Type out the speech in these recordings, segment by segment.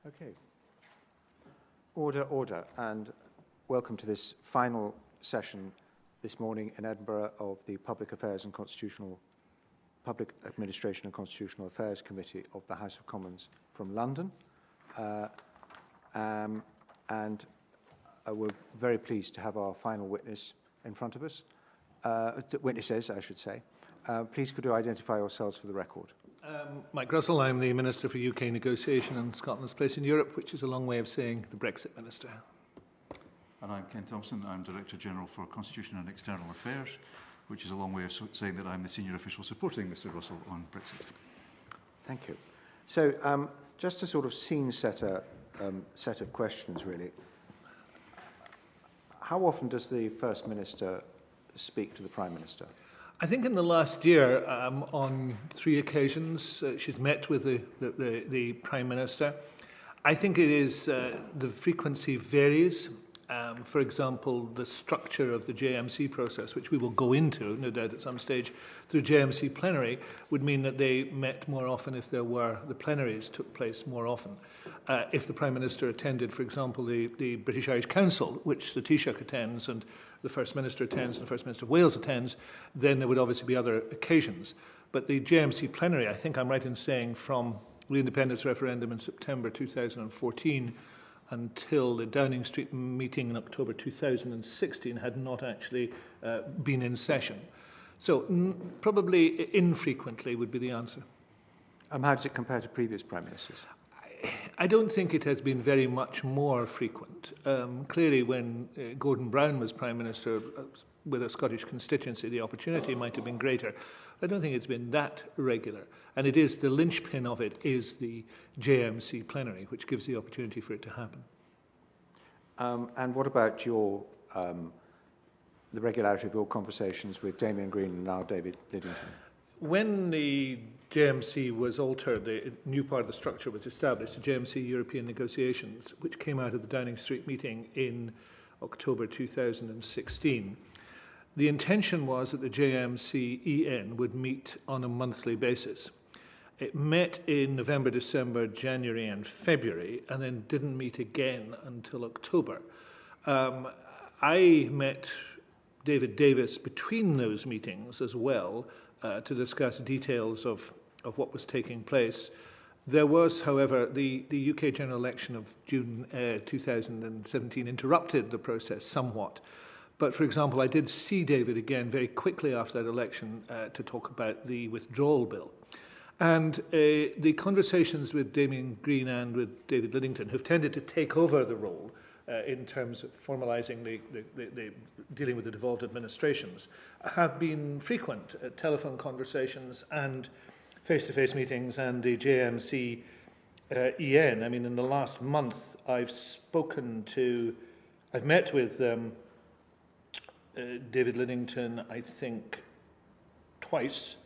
Okay. Order, and welcome to this final session this morning in Edinburgh of the Public Administration and Constitutional Affairs Committee of the House of Commons from London. We're very pleased to have our final witness in front of us. Witnesses, I should say. Please could you identify yourselves for the record? Mike Russell, I'm the Minister for UK Negotiation and Scotland's Place in Europe, which is a long way of saying the Brexit Minister. And I'm Ken Thompson, I'm Director General for Constitution and External Affairs, which is a long way of saying that I'm the senior official supporting Mr Russell on Brexit. Thank you. So just a sort of scene setter set of questions, really. How often does the First Minister speak to the Prime Minister? I think in the last year, on 3 occasions, she's met with the Prime Minister. I think it is, the frequency varies. For example, the structure of the JMC process, which we will go into, no doubt, at some stage, through JMC plenary, would mean that they met more often if the plenaries took place more often. If the Prime Minister attended, for example, the British Irish Council, which the Taoiseach attends and the First Minister attends and the First Minister of Wales attends, then there would obviously be other occasions. But the JMC plenary, I think I'm right in saying, from the independence referendum in September 2014 until the Downing Street meeting in October 2016 had not actually been in session. So probably infrequently would be the answer. How does it compare to previous Prime Ministers? I don't think it has been very much more frequent. Clearly, when Gordon Brown was Prime Minister with a Scottish constituency, the opportunity might have been greater. I don't think it's been that regular. And it is, the linchpin of it is the JMC plenary, which gives the opportunity for it to happen. And what about the regularity of your conversations with Damien Green and now David Lidington? When the JMC was altered, the new part of the structure was established, the JMC European Negotiations, which came out of the Downing Street meeting in October 2016. The intention was that the JMC-EN would meet on a monthly basis. It met in November, December, January and February, and then didn't meet again until October. I met David Davis between those meetings as well to discuss details of what was taking place. There was, however, the UK general election of June 2017 interrupted the process somewhat. But, for example, I did see David again very quickly after that election to talk about the Withdrawal Bill. And the conversations with Damien Green and with David Lidington, who've tended to take over the role in terms of formalising the dealing with the devolved administrations, have been frequent telephone conversations and face-to-face meetings and the JMC EN. I mean, in the last month, I've met with David Lidington, I think, twice,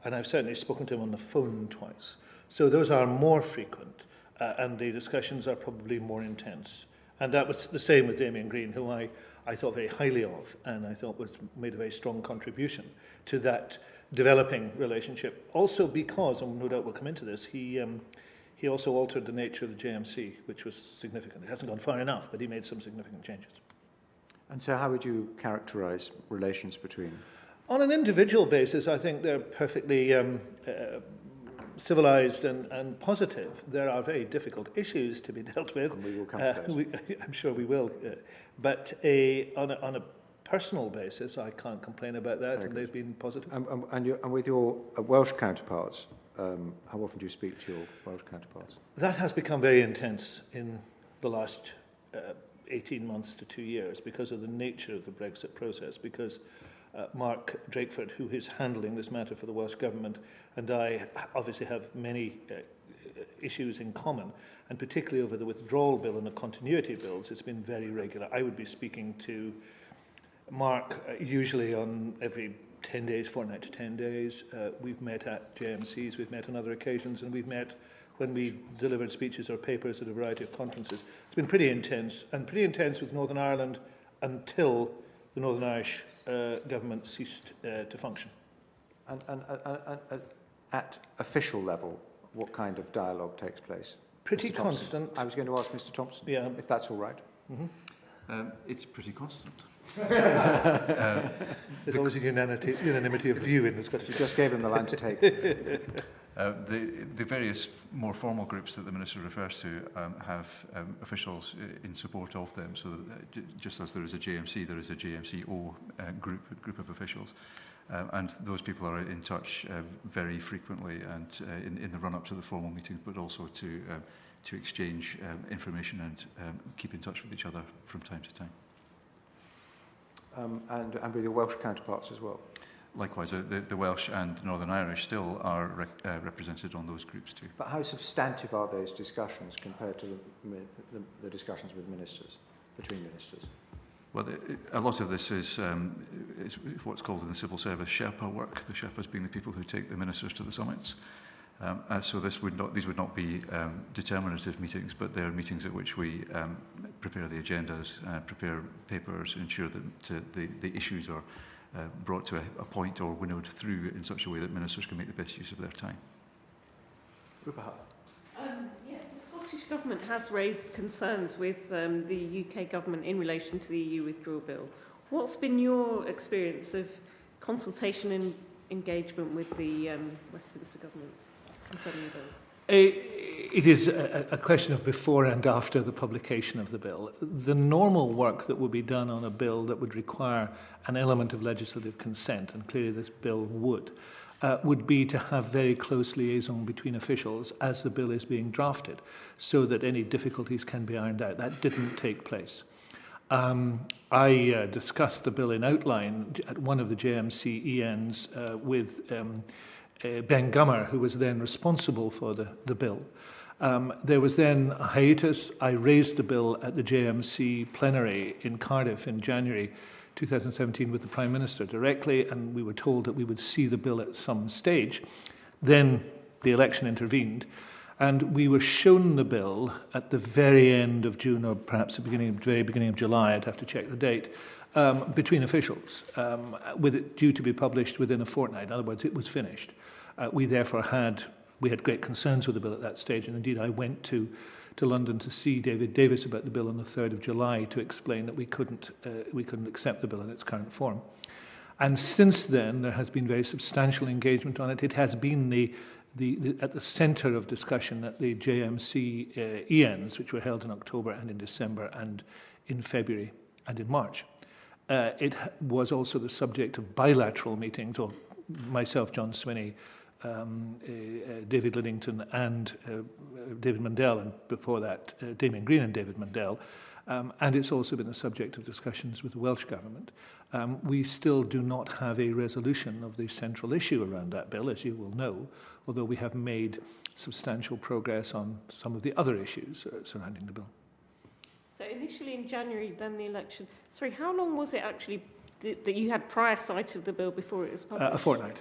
and I've certainly spoken to him on the phone twice. So those are more frequent, and the discussions are probably more intense. And that was the same with Damien Green, who I thought very highly of, and I thought made a very strong contribution to that developing relationship. Also because, and no doubt we'll come into this, he also altered the nature of the JMC, which was significant. It hasn't gone far enough, but he made some significant changes. And so how would you characterise relations between? On an individual basis, I think they're perfectly civilised and positive. There are very difficult issues to be dealt with. And we will come to those. I'm sure we will. But on a personal basis, I can't complain about that, and they've been positive. And with your Welsh counterparts, how often do you speak to your Welsh counterparts? That has become very intense in the last 18 months to 2 years because of the nature of the Brexit process, because Mark Drakeford, who is handling this matter for the Welsh Government, and I obviously have many issues in common, and particularly over the Withdrawal Bill and the continuity bills, it's been very regular. I would be speaking to Mark usually on every 10 days, fortnight to 10 days. We've met at JMCs, we've met on other occasions, and we've met when we delivered speeches or papers at a variety of conferences. It's been pretty intense, and pretty intense with Northern Ireland until the Northern Irish government ceased to function. And at official level, what kind of dialogue takes place? Pretty Mr. Thompson? constant. I was going to ask Mr. Thompson, Yeah. if that's all right. It's pretty constant. There's always a unanimity of view in the Scottish. You just gave him the line to take. The various more formal groups that the Minister refers to have officials in support of them, so that just as there is a JMC, there is a JMCO group of officials. And those people are in touch very frequently and in the run-up to the formal meetings, but also to exchange information and keep in touch with each other from time to time. And with your Welsh counterparts as well? Likewise, the Welsh and Northern Irish still are represented on those groups too. But how substantive are those discussions compared to the discussions with ministers, between ministers? Well, a lot of this is what's called in the civil service Sherpa work, the Sherpas being the people who take the ministers to the summits. So these would not be determinative meetings, but they're meetings at which we prepare the agendas, prepare papers, ensure that the issues are brought to a point or winnowed through in such a way that ministers can make the best use of their time. Rupa Huq. Yes, the Scottish Government has raised concerns with the UK Government in relation to the EU Withdrawal Bill. What's been your experience of consultation and engagement with the Westminster Government concerning the bill? It is a question of before and after the publication of the bill. The normal work that would be done on a bill that would require an element of legislative consent, and clearly this bill would be to have very close liaison between officials as the bill is being drafted, so that any difficulties can be ironed out. That didn't take place. I discussed the bill in outline at one of the JMC ENs with Ben Gummer, who was then responsible for the bill. There was then a hiatus. I raised the bill at the JMC plenary in Cardiff in January 2017 with the Prime Minister directly, and we were told that we would see the bill at some stage. Then the election intervened, and we were shown the bill at the very end of June, or perhaps the very beginning of July, I'd have to check the date, between officials, with it due to be published within a fortnight. In other words, it was finished. We therefore had great concerns with the bill at that stage, and indeed I went to London to see David Davis about the bill on the 3rd of July to explain that we couldn't accept the bill in its current form. And since then, there has been very substantial engagement on it. It has been at the centre of discussion at the JMC ENs, which were held in October and in December and in February and in March. It was also the subject of bilateral meetings of myself, John Swinney, David Liddington and David Mundell, and before that Damien Green and David Mundell, and it's also been the subject of discussions with the Welsh Government. We still do not have a resolution of the central issue around that bill, as you will know, although we have made substantial progress on some of the other issues surrounding the bill. So initially in January, then the election. Sorry, how long was it actually that you had prior sight of the bill before it was published? A fortnight.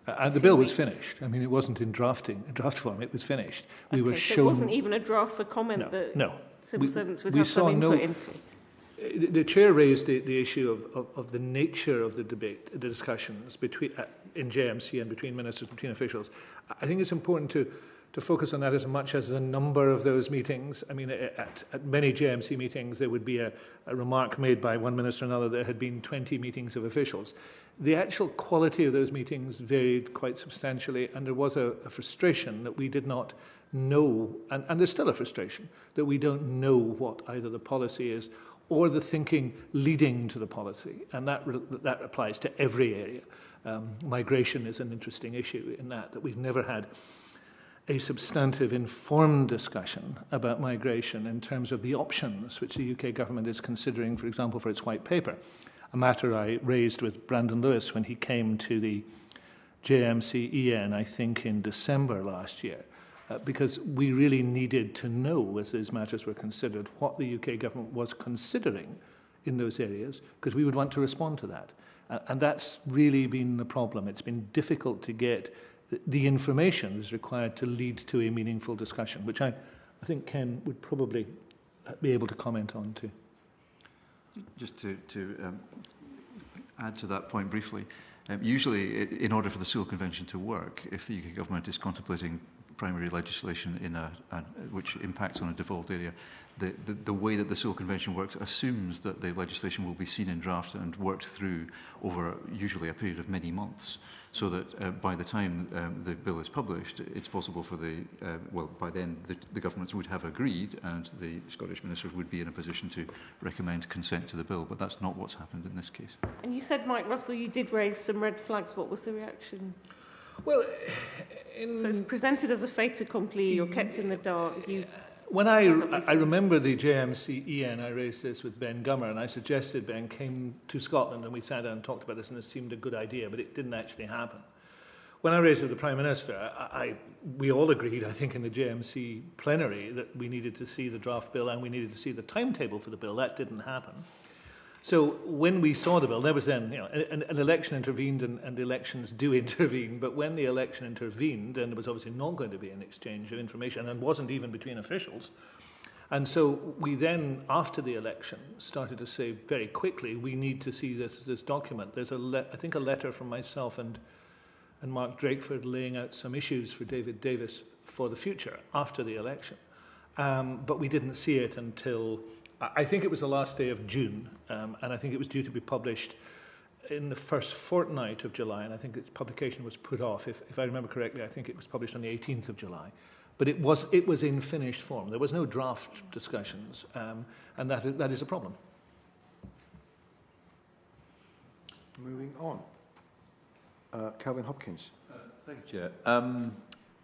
And the bill was finished. I mean, it wasn't in draft form. It was finished. We were shown. So it wasn't even a draft for comment that civil servants would have some input into. The chair raised the issue of the nature of the debate, the discussions between in JMC and between ministers, between officials. I think it's important to focus on that as much as the number of those meetings. I mean, at many JMC meetings, there would be a remark made by one minister or another that there had been 20 meetings of officials. The actual quality of those meetings varied quite substantially, and there was a frustration that we did not know, and there's still a frustration, that we don't know what either the policy is or the thinking leading to the policy, and that applies to every area. Migration is an interesting issue in that we've never had a substantive, informed discussion about migration in terms of the options which the UK government is considering, for example, for its white paper, a matter I raised with Brandon Lewis when he came to the JMC EN, I think, in December last year, because we really needed to know, as those matters were considered, what the UK government was considering in those areas, because we would want to respond to that. And that's really been the problem. It's been difficult to get the information is required to lead to a meaningful discussion, which I think Ken would probably be able to comment on too. Just to add to that point briefly, usually in order for the Sewell Convention to work, if the UK government is contemplating primary legislation in which impacts on a devolved area, the way that the Civil Convention works assumes that the legislation will be seen in draft and worked through over usually a period of many months, so that by the time the bill is published, it's possible for by then the governments would have agreed and the Scottish ministers would be in a position to recommend consent to the bill, but that's not what's happened in this case. And you said, Mike Russell, you did raise some red flags. What was the reaction? Well, so it's presented as a fait accompli, you're kept in the dark. When I remember the JMC EN, I raised this with Ben Gummer, and I suggested Ben came to Scotland and we sat down and talked about this, and it seemed a good idea, but it didn't actually happen. When I raised it with the Prime Minister, we all agreed, I think, in the JMC plenary that we needed to see the draft bill and we needed to see the timetable for the bill. That didn't happen. So when we saw the bill, there was then, an election intervened, and elections do intervene, but when the election intervened, and there was obviously not going to be an exchange of information, and wasn't even between officials, and so we then, after the election, started to say very quickly, we need to see this document. There's I think a letter from myself and Mark Drakeford laying out some issues for David Davis for the future after the election, but we didn't see it until I think it was the last day of June, and I think it was due to be published in the first fortnight of July, and I think its publication was put off. If I remember correctly, I think it was published on the 18th of July. But it was in finished form. There was no draft discussions, and that is a problem. Moving on. Kelvin Hopkins. Thank you, Chair.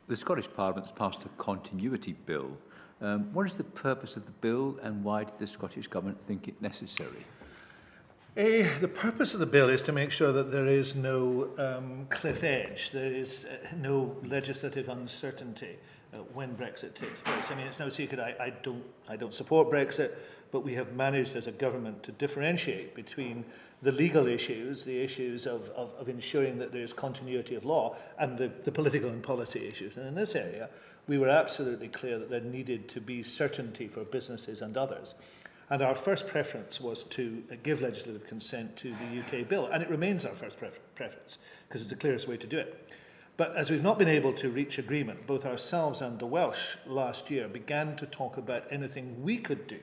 The Scottish Parliament's passed a continuity bill. What is the purpose of the bill, and why did the Scottish Government think it necessary? The purpose of the bill is to make sure that there is no cliff edge, there is no legislative uncertainty when Brexit takes place. I mean, it's no secret I don't support Brexit, but we have managed as a government to differentiate between the legal issues, the issues of ensuring that there is continuity of law, and the political and policy issues. And in this area, we were absolutely clear that there needed to be certainty for businesses and others. And our first preference was to give legislative consent to the UK bill. And it remains our first preference, because it's the clearest way to do it. But as we've not been able to reach agreement, both ourselves and the Welsh last year began to talk about anything we could do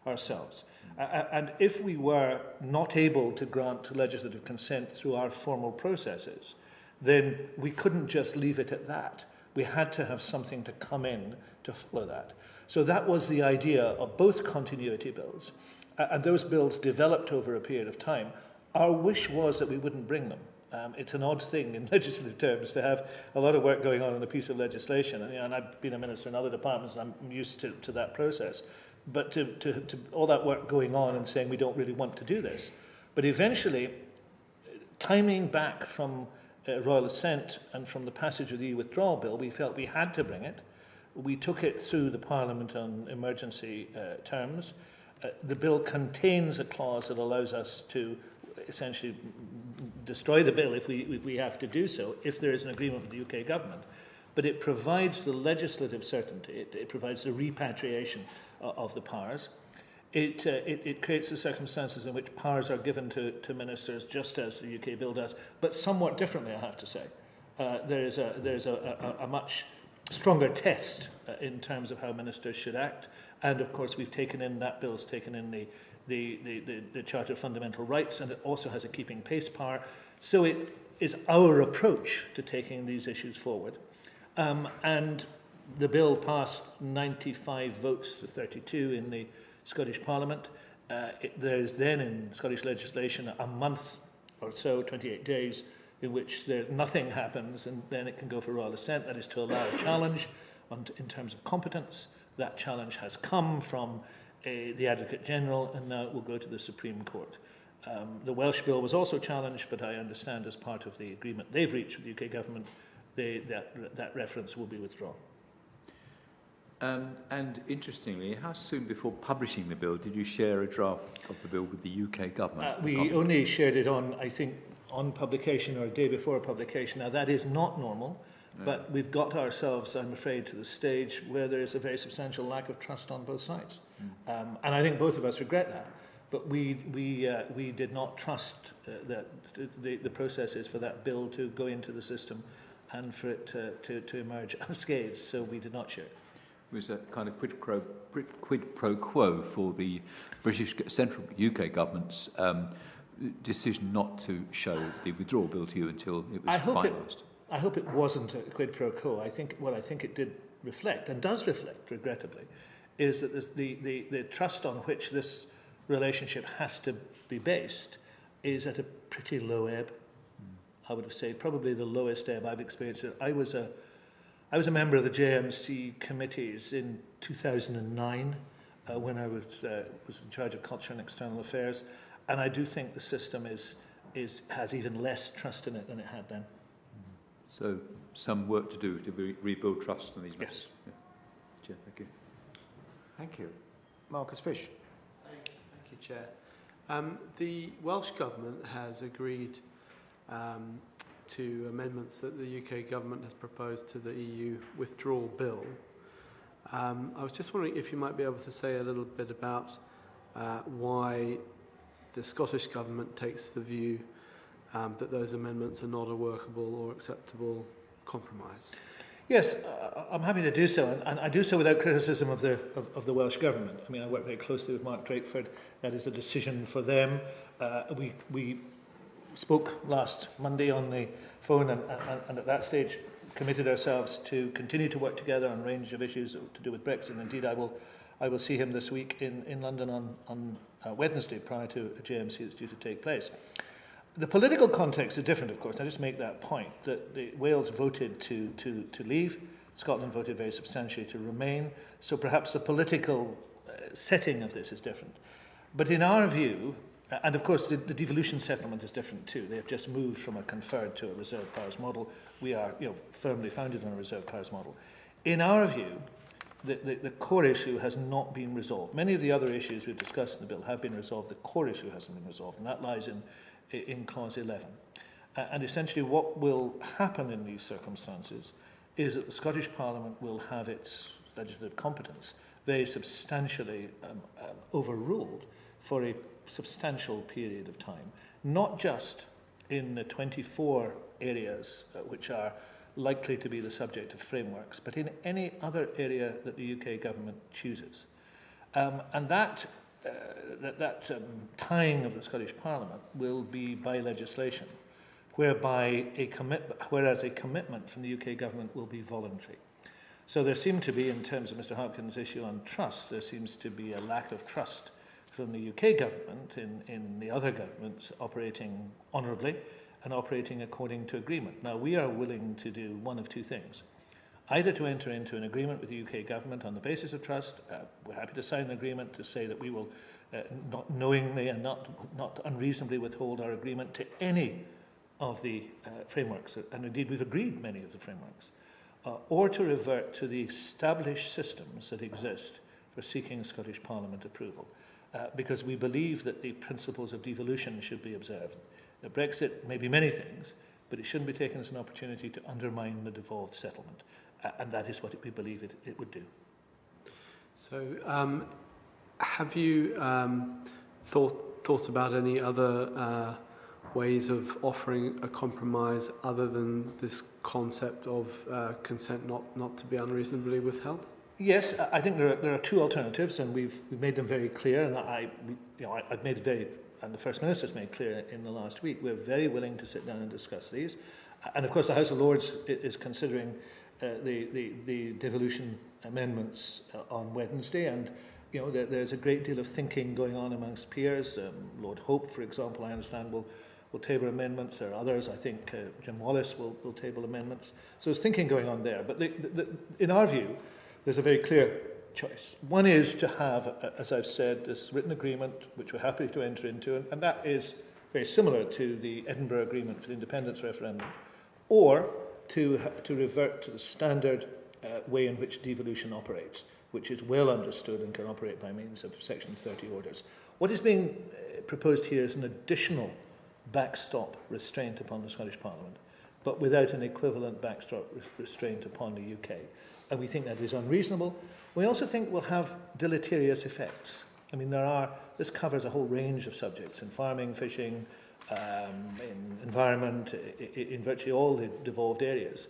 ourselves. And if we were not able to grant legislative consent through our formal processes, then we couldn't just leave it at that. We had to have something to come in to follow that. So that was the idea of both continuity bills, and those bills developed over a period of time. Our wish was that we wouldn't bring them. It's an odd thing in legislative terms to have a lot of work going on a piece of legislation, and I've been a minister in other departments, and I'm used to that process. But to all that work going on and saying we don't really want to do this. But eventually, timing back from Royal Assent and from the passage of the Withdrawal Bill, we felt we had to bring it. We took it through the Parliament on emergency terms. The bill contains a clause that allows us to essentially destroy the bill if we have to do so, if there is an agreement with the UK government. But it provides the legislative certainty, it provides the repatriation of the powers. It creates the circumstances in which powers are given to ministers, just as the UK bill does, but somewhat differently, I have to say. There's a much stronger test in terms of how ministers should act, and of course we've taken in, that bill's taken in the Charter of Fundamental Rights, and it also has a keeping pace power. So it is our approach to taking these issues forward. And the bill passed 95 votes to 32 in the Scottish Parliament. There's then in Scottish legislation a month or so, 28 days, in which nothing happens, and then it can go for Royal Assent. That is to allow a challenge in terms of competence. That challenge has come from the Advocate General, and now it will go to the Supreme Court. The Welsh bill was also challenged, but I understand as part of the agreement they've reached with the UK government, that reference will be withdrawn. And interestingly, how soon before publishing the bill did you share a draft of the bill with the UK government? We only shared it on publication or a day before publication. Now, that is not normal, but we've got ourselves, I'm afraid, to the stage where there is a very substantial lack of trust on both sides. And I think both of us regret that. But we did not trust the processes for that bill to go into the system and for it to emerge unscathed, so we did not share it. It was a kind of quid pro quo for the British central UK government's decision not to show the withdrawal bill to you until it was finalised. I hope it wasn't a quid pro quo. I think what I think it did reflect, and does reflect, regrettably, is that the trust on which this relationship has to be based is at a pretty low ebb. I would have said probably the lowest ebb I've experienced. I was a member of the JMC committees in 2009 when I was in charge of culture and external affairs, and I do think the system has even less trust in it than it had then. So some work to do to rebuild trust in these matters. Yes. Yeah. Chair, thank you. Thank you. Marcus Fysh. Thank you, Chair. The Welsh Government has agreed to amendments that the UK Government has proposed to the EU Withdrawal Bill. I was just wondering if you might be able to say a little bit about why the Scottish Government takes the view that those amendments are not a workable or acceptable compromise. Yes, I'm happy to do so, and I do so without criticism of the Welsh Government. I mean, I work very closely with Mark Drakeford. That is a decision for them. We spoke last Monday on the phone, and at that stage committed ourselves to continue to work together on a range of issues to do with BrExit. Indeed, I will see him this week in London on Wednesday prior to a JMC that's due to take place. The political context is different, of course. I just make that point, that Wales voted to leave, Scotland voted very substantially to remain, so perhaps the political setting of this is different. But in our view, and of course the devolution settlement is different too. They have just moved from a conferred to a reserved powers model. We are firmly founded on a reserved powers model. In our view, the core issue has not been resolved. Many of the other issues we've discussed in the bill have been resolved. The core issue hasn't been resolved, and that lies in clause 11. And essentially what will happen in these circumstances is that the Scottish Parliament will have its legislative competence very substantially overruled for a substantial period of time, not just in the 24 areas which are likely to be the subject of frameworks, but in any other area that the UK government chooses. And that tying of the Scottish Parliament will be by legislation, whereas a commitment from the UK government will be voluntary. So there seemed to be, in terms of Mr Hopkins' issue on trust, there seems to be a lack of trust from the UK government in the other governments operating honourably and operating according to agreement. Now, we are willing to do one of two things. Either to enter into an agreement with the UK government on the basis of trust. We're happy to sign an agreement to say that we will not knowingly and not unreasonably withhold our agreement to any of the frameworks, and indeed we've agreed many of the frameworks, or to revert to the established systems that exist for seeking Scottish Parliament approval, because we believe that the principles of devolution should be observed. Brexit may be many things, but it shouldn't be taken as an opportunity to undermine the devolved settlement. And that is what we believe it would do. So, have you thought about any other ways of offering a compromise other than this concept of consent not to be unreasonably withheld? Yes, I think there are two alternatives, and we've made them very clear. And I've made it very, and the First Minister's made clear in the last week. We're very willing to sit down and discuss these. And of course, the House of Lords is considering the devolution amendments on Wednesday, and there's a great deal of thinking going on amongst peers. Lord Hope, for example, I understand will table amendments. There are others. I think Jim Wallace will table amendments. So there's thinking going on there. But in our view, there's a very clear choice. One is to have, as I've said, this written agreement, which we're happy to enter into, and that is very similar to the Edinburgh Agreement for the Independence Referendum, or to revert to the standard way in which devolution operates, which is well understood and can operate by means of Section 30 orders. What is being proposed here is an additional backstop restraint upon the Scottish Parliament, but without an equivalent backstop restraint upon the UK. And we think that is unreasonable. We also think will have deleterious effects. I mean, this covers a whole range of subjects in farming, fishing, in environment, in virtually all the devolved areas.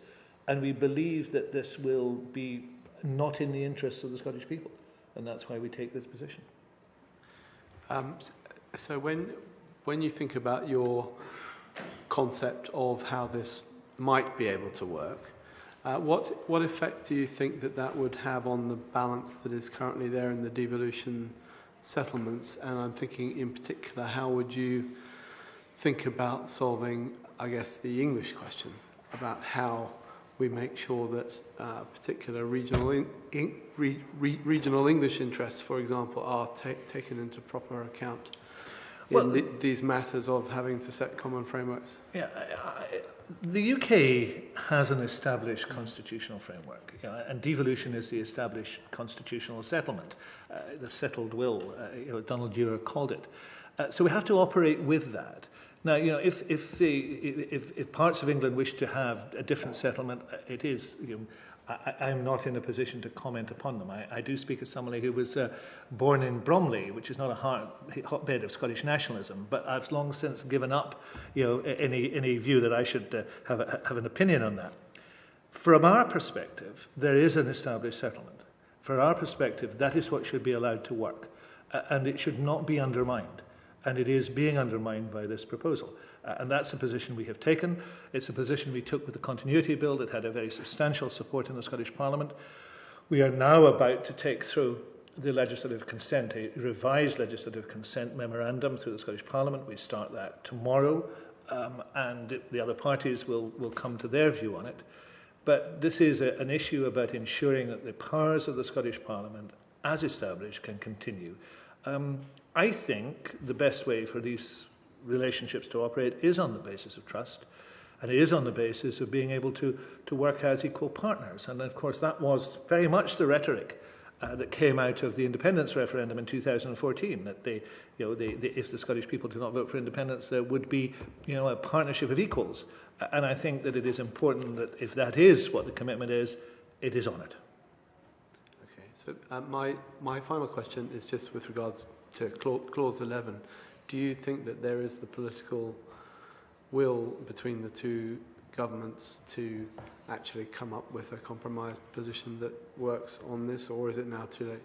And we believe that this will be not in the interests of the Scottish people. And that's why we take this position. So when you think about your concept of how this might be able to work, what effect do you think that would have on the balance that is currently there in the devolution settlements? And I'm thinking in particular, how would you think about solving, I guess, the English question about how we make sure that particular regional English interests, for example, are taken into proper account in these matters of having to set common frameworks? Yeah, the UK has an established constitutional framework, and devolution is the established constitutional settlement, the settled will, Donald Dewar called it. So we have to operate with that. Now, if parts of England wish to have a different settlement, it is, I'm not in a position to comment upon them. I do speak as somebody who was born in Bromley, which is not a hotbed of Scottish nationalism, but I've long since given up, any view that I should have an opinion on that. From our perspective, there is an established settlement. For our perspective, that is what should be allowed to work, and it should not be undermined. And it is being undermined by this proposal. And that's a position we have taken. It's a position we took with the Continuity Bill that had a very substantial support in the Scottish Parliament. We are now about to take through the legislative consent, a revised legislative consent memorandum through the Scottish Parliament. We start that tomorrow, and the other parties will come to their view on it. But this is an issue about ensuring that the powers of the Scottish Parliament, as established, can continue. I think the best way for these relationships to operate is on the basis of trust, and it is on the basis of being able to work as equal partners. And of course, that was very much the rhetoric that came out of the independence referendum in 2014. That if the Scottish people do not vote for independence, there would be, a partnership of equals. And I think that it is important that if that is what the commitment is, it is on it. Okay. So my final question is just with regards to Clause 11, do you think that there is the political will between the two governments to actually come up with a compromise position that works on this, or is it now too late?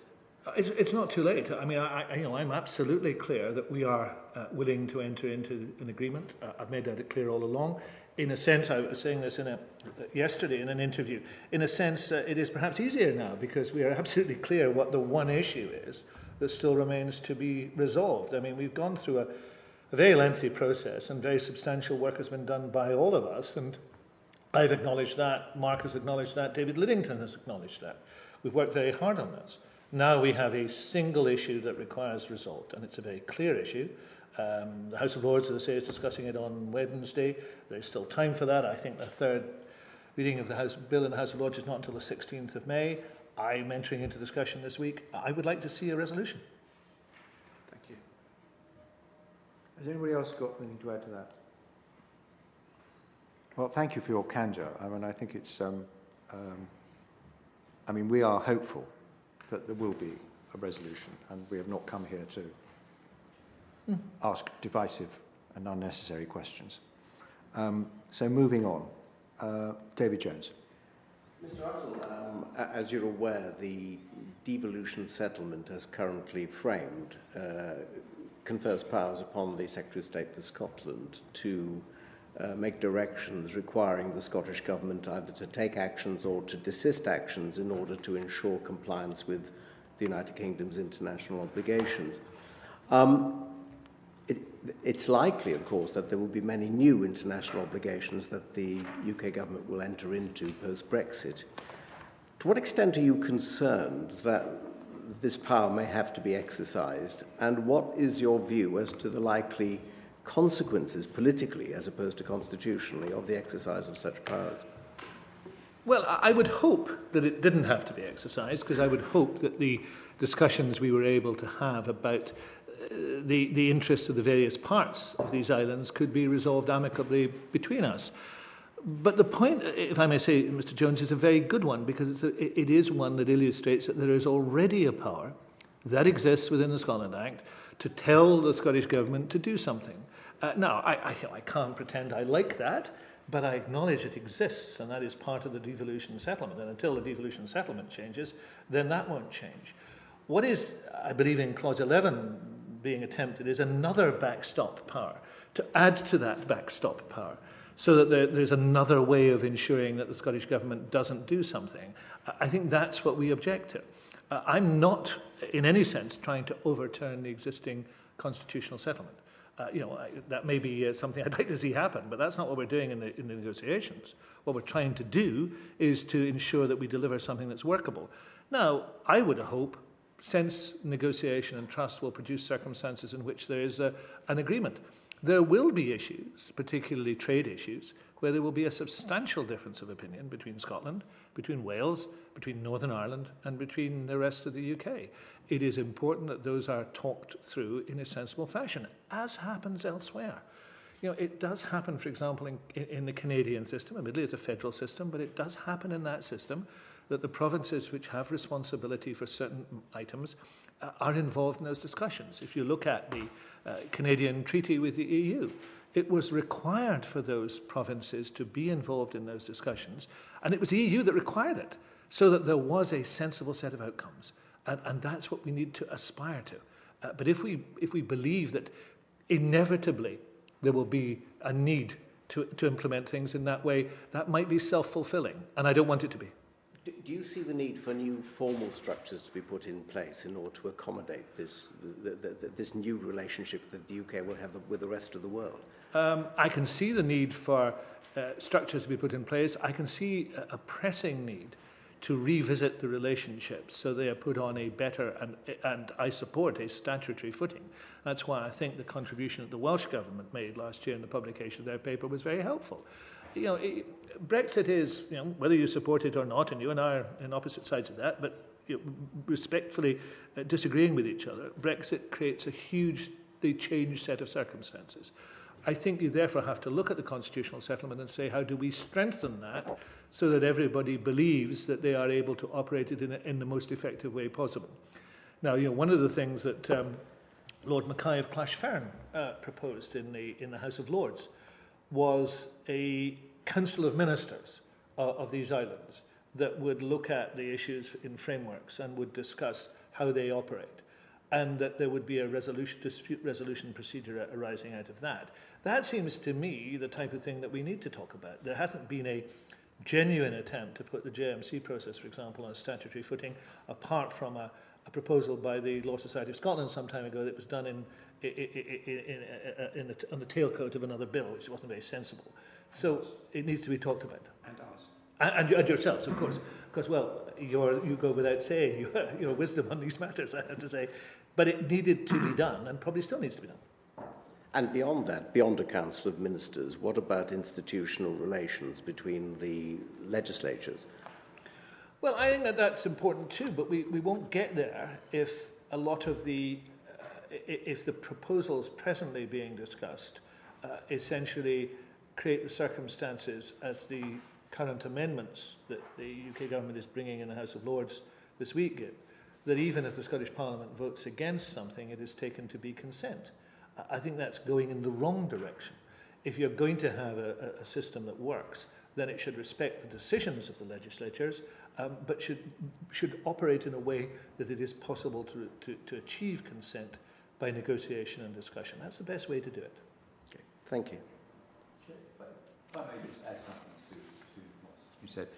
It's not too late. I mean, I'm absolutely clear that we are willing to enter into an agreement. I've made that clear all along. In a sense, I was saying this yesterday in an interview, in a sense, it is perhaps easier now because we are absolutely clear what the one issue is that still remains to be resolved. I mean, we've gone through a very lengthy process, and very substantial work has been done by all of us, and I've acknowledged that, Mark has acknowledged that, David Liddington has acknowledged that. We've worked very hard on this. Now we have a single issue that requires result, and it's a very clear issue. The House of Lords, as I say, is discussing it on Wednesday. There's still time for that. I think the third reading of the bill in the House of Lords is not until the 16th of May. I'm entering into discussion this week. I would like to see a resolution. Thank you. Has anybody else got anything to add to that? Well, thank you for your candour. I mean, I think it's, we are hopeful that there will be a resolution, and we have not come here to ask divisive and unnecessary questions. So moving on, David Jones. Mr. Russell, as you're aware, the devolution settlement as currently framed confers powers upon the Secretary of State for Scotland to make directions requiring the Scottish Government either to take actions or to desist actions in order to ensure compliance with the United Kingdom's international obligations. It's likely, of course, that there will be many new international obligations that the UK government will enter into post-Brexit. To what extent are you concerned that this power may have to be exercised, and what is your view as to the likely consequences politically, as opposed to constitutionally, of the exercise of such powers? Well, I would hope that it didn't have to be exercised, because I would hope that the discussions we were able to have about the interests of the various parts of these islands could be resolved amicably between us. But the point, if I may say, Mr. Jones, is a very good one, because it is one that illustrates that there is already a power that exists within the Scotland Act to tell the Scottish Government to do something. Now, I can't pretend I like that. but I acknowledge it exists, and that is part of the devolution settlement. And until the devolution settlement changes, then that won't change. What is, I believe, in Clause 11 being attempted is another backstop power, to add to that backstop power, so that there's another way of ensuring that the Scottish Government doesn't do something. I think that's what we object to. I'm not, in any sense, trying to overturn the existing constitutional settlement. That may be something I'd like to see happen, but that's not what we're doing in the negotiations. What we're trying to do is to ensure that we deliver something that's workable. Now, I would hope sense, negotiation and trust will produce circumstances in which there is an agreement. There will be issues, particularly trade issues, where there will be a substantial difference of opinion between Scotland, between Wales, between Northern Ireland and between the rest of the UK. It is important that those are talked through in a sensible fashion, as happens elsewhere. It does happen, for example, in the Canadian system. Admittedly, it's a federal system, but it does happen in that system that the provinces which have responsibility for certain items are involved in those discussions. If you look at the Canadian treaty with the EU, it was required for those provinces to be involved in those discussions, and it was the EU that required it, so that there was a sensible set of outcomes. And that's what we need to aspire to. But if we believe that inevitably there will be a need to implement things in that way, that might be self-fulfilling, and I don't want it to be. Do you see the need for new formal structures to be put in place in order to accommodate this new relationship that the UK will have with the rest of the world? I can see the need for structures to be put in place. I can see a pressing need to revisit the relationships so they are put on a better and I support a statutory footing. That's why I think the contribution that the Welsh Government made last year in the publication of their paper was very helpful. Brexit is, whether you support it or not, and you and I are on opposite sides of that, but respectfully disagreeing with each other, Brexit creates a hugely changed set of circumstances. I think you therefore have to look at the constitutional settlement and say, how do we strengthen that so that everybody believes that they are able to operate it in the most effective way possible? Now, one of the things that Lord Mackay of Clashfern proposed in the House of Lords was a council of ministers of these islands that would look at the issues in frameworks and would discuss how they operate, and that there would be a dispute resolution procedure arising out of that. That seems to me the type of thing that we need to talk about. There hasn't been a genuine attempt to put the JMC process, for example, on a statutory footing, apart from a proposal by the Law Society of Scotland some time ago that was done on the tailcoat of another bill, which wasn't very sensible. So it needs to be talked about. And us. And yourselves, of course. Because, well, you go without saying your wisdom on these matters, I have to say. But it needed to be done, and probably still needs to be done. And beyond that, beyond a council of ministers, what about institutional relations between the legislatures? Well, I think that's important too, but we won't get there if a lot of if the proposals presently being discussed essentially create the circumstances as the current amendments that the UK government is bringing in the House of Lords this week give, that even if the Scottish Parliament votes against something, it is taken to be consent. I think that's going in the wrong direction. If you're going to have a system that works, then it should respect the decisions of the legislatures, but should operate in a way that it is possible to achieve consent by negotiation and discussion. That's the best way to do it. Okay. Thank you. If I may just add something to what you said.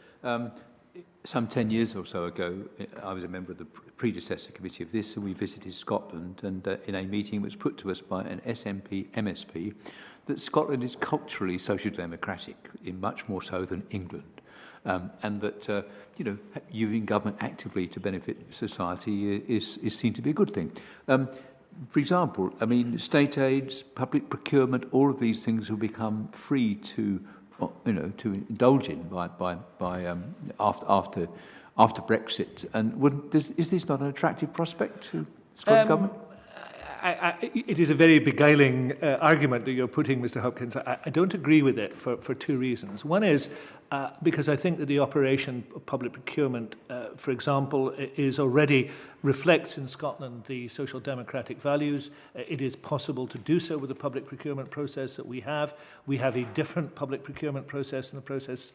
Some 10 years or so ago, I was a member of the predecessor committee of this, and we visited Scotland, and in a meeting was put to us by an SNP MSP that Scotland is culturally social democratic, in much more so than England, and that using government actively to benefit society is seen to be a good thing. For example, state aids, public procurement, all of these things will become free to indulge in after Brexit. And is this not an attractive prospect to Scottish government? it is a very beguiling argument that you're putting, Mr. Hopkins. I don't agree with it for two reasons. One is because I think that the operation of public procurement, for example, is already reflects in Scotland the social democratic values. It is possible to do so with the public procurement process that we have. We have a different public procurement process than the process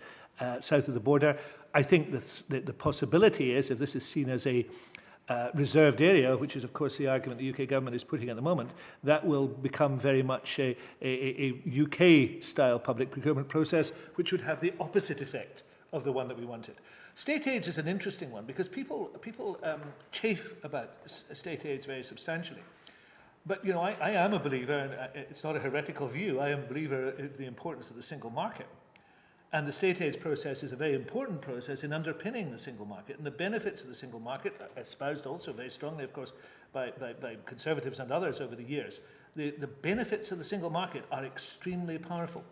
south of the border. I think that the possibility is, if this is seen as a reserved area, which is, of course, the argument the UK government is putting at the moment, that will become very much a UK-style public procurement process, which would have the opposite effect of the one that we wanted. State aids is an interesting one because people chafe about state aids very substantially. But, you know, I am a believer, and it's not a heretical view, I am a believer in the importance of the single market. And the state aids process is a very important process in underpinning the single market. And the benefits of the single market, espoused also very strongly, of course, by Conservatives and others over the years, the benefits of the single market are extremely powerful.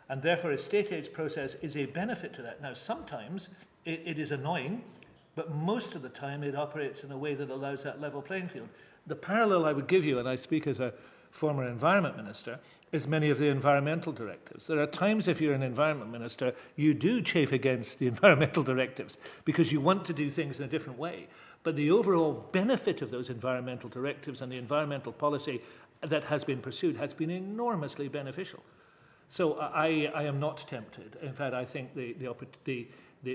And therefore, a state aids process is a benefit to that. Now, sometimes it is annoying, but most of the time it operates in a way that allows that level playing field. The parallel I would give you, and I speak as a former environment minister, is many of the environmental directives. There are times, if you're an environment minister, you do chafe against the environmental directives because you want to do things in a different way. But the overall benefit of those environmental directives and the environmental policy that has been pursued has been enormously beneficial. So I am not tempted. In fact, I think the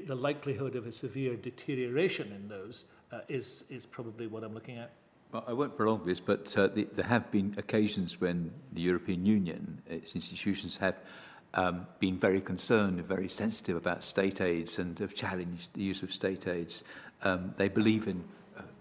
likelihood of a severe deterioration in those is probably what I'm looking at. Well, I won't prolong this, but there have been occasions when the European Union, its institutions, have been very concerned and very sensitive about state aids and have challenged the use of state aids. They believe in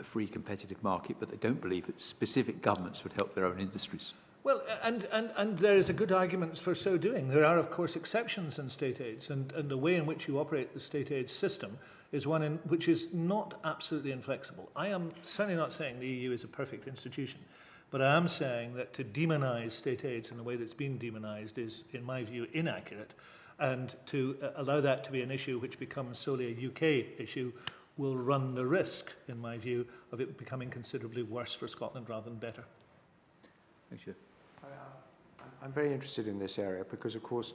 a free competitive market, but they don't believe that specific governments would help their own industries. Well, and there is a good argument for so doing. There are, of course, exceptions in state aids, and the way in which you operate the state aid system is one in which is not absolutely inflexible. I am certainly not saying the EU is a perfect institution, but I am saying that to demonise state aids in the way that's been demonised is, in my view, inaccurate, and to allow that to be an issue which becomes solely a UK issue will run the risk, in my view, of it becoming considerably worse for Scotland rather than better. Thank you. I'm very interested in this area because, of course,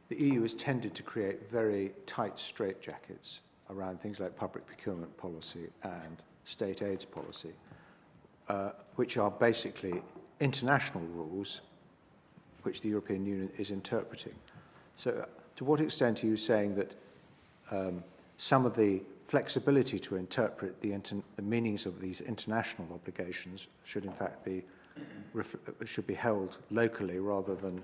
the EU has tended to create very tight straitjackets around things like public procurement policy and state aids policy, which are basically international rules which the European Union is interpreting. So to what extent are you saying that some of the flexibility to interpret the meanings of these international obligations should in fact be held locally rather than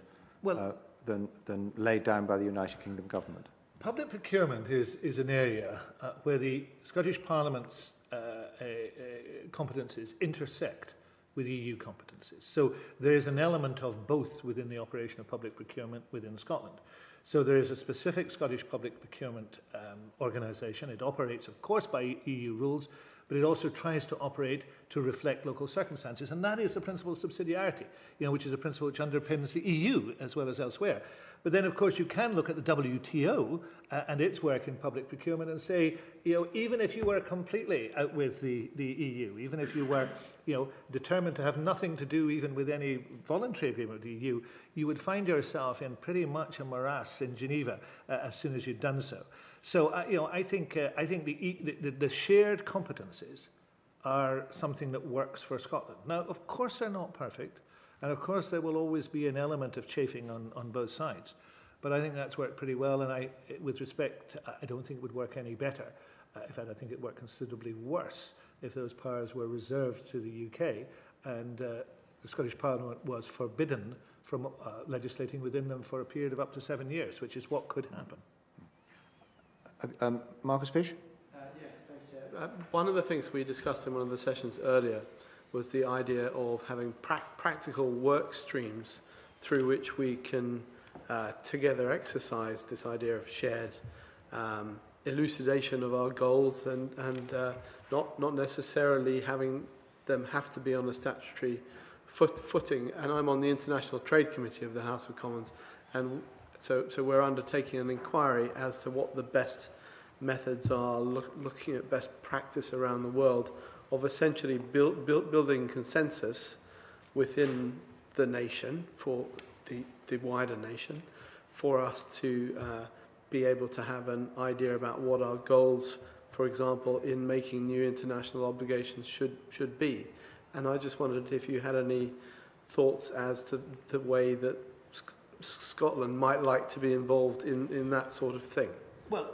laid down by the United Kingdom government? Public procurement is an area where the Scottish Parliament's competences intersect with EU competences. So there is an element of both within the operation of public procurement within Scotland. So there is a specific Scottish public procurement organisation. It operates, of course, by EU rules, but it also tries to operate to reflect local circumstances. And that is the principle of subsidiarity, which is a principle which underpins the EU as well as elsewhere. But then, of course, you can look at the WTO and its work in public procurement and say, even if you were completely out with the EU, even if you were, determined to have nothing to do even with any voluntary agreement with the EU, you would find yourself in pretty much a morass in Geneva as soon as you'd done so. So, I think the shared competences are something that works for Scotland. Now, of course, they're not perfect. And of course, there will always be an element of chafing on both sides. But I think that's worked pretty well. And with respect, I don't think it would work any better. In fact, I think it worked considerably worse if those powers were reserved to the UK and the Scottish Parliament was forbidden from legislating within them for a period of up to 7 years, which is what could happen. Marcus Fysh? Yes, thanks, Chair. One of the things we discussed in one of the sessions earlier was the idea of having practical work streams through which we can together exercise this idea of shared elucidation of our goals and not necessarily having them have to be on a statutory footing. And I'm on the International Trade Committee of the House of Commons, and so we're undertaking an inquiry as to what the best methods are, looking at best practice around the world of essentially building consensus within the nation, for the wider nation, for us to be able to have an idea about what our goals, for example, in making new international obligations should be. And I just wondered if you had any thoughts as to the way that Scotland might like to be involved in that sort of thing. Well,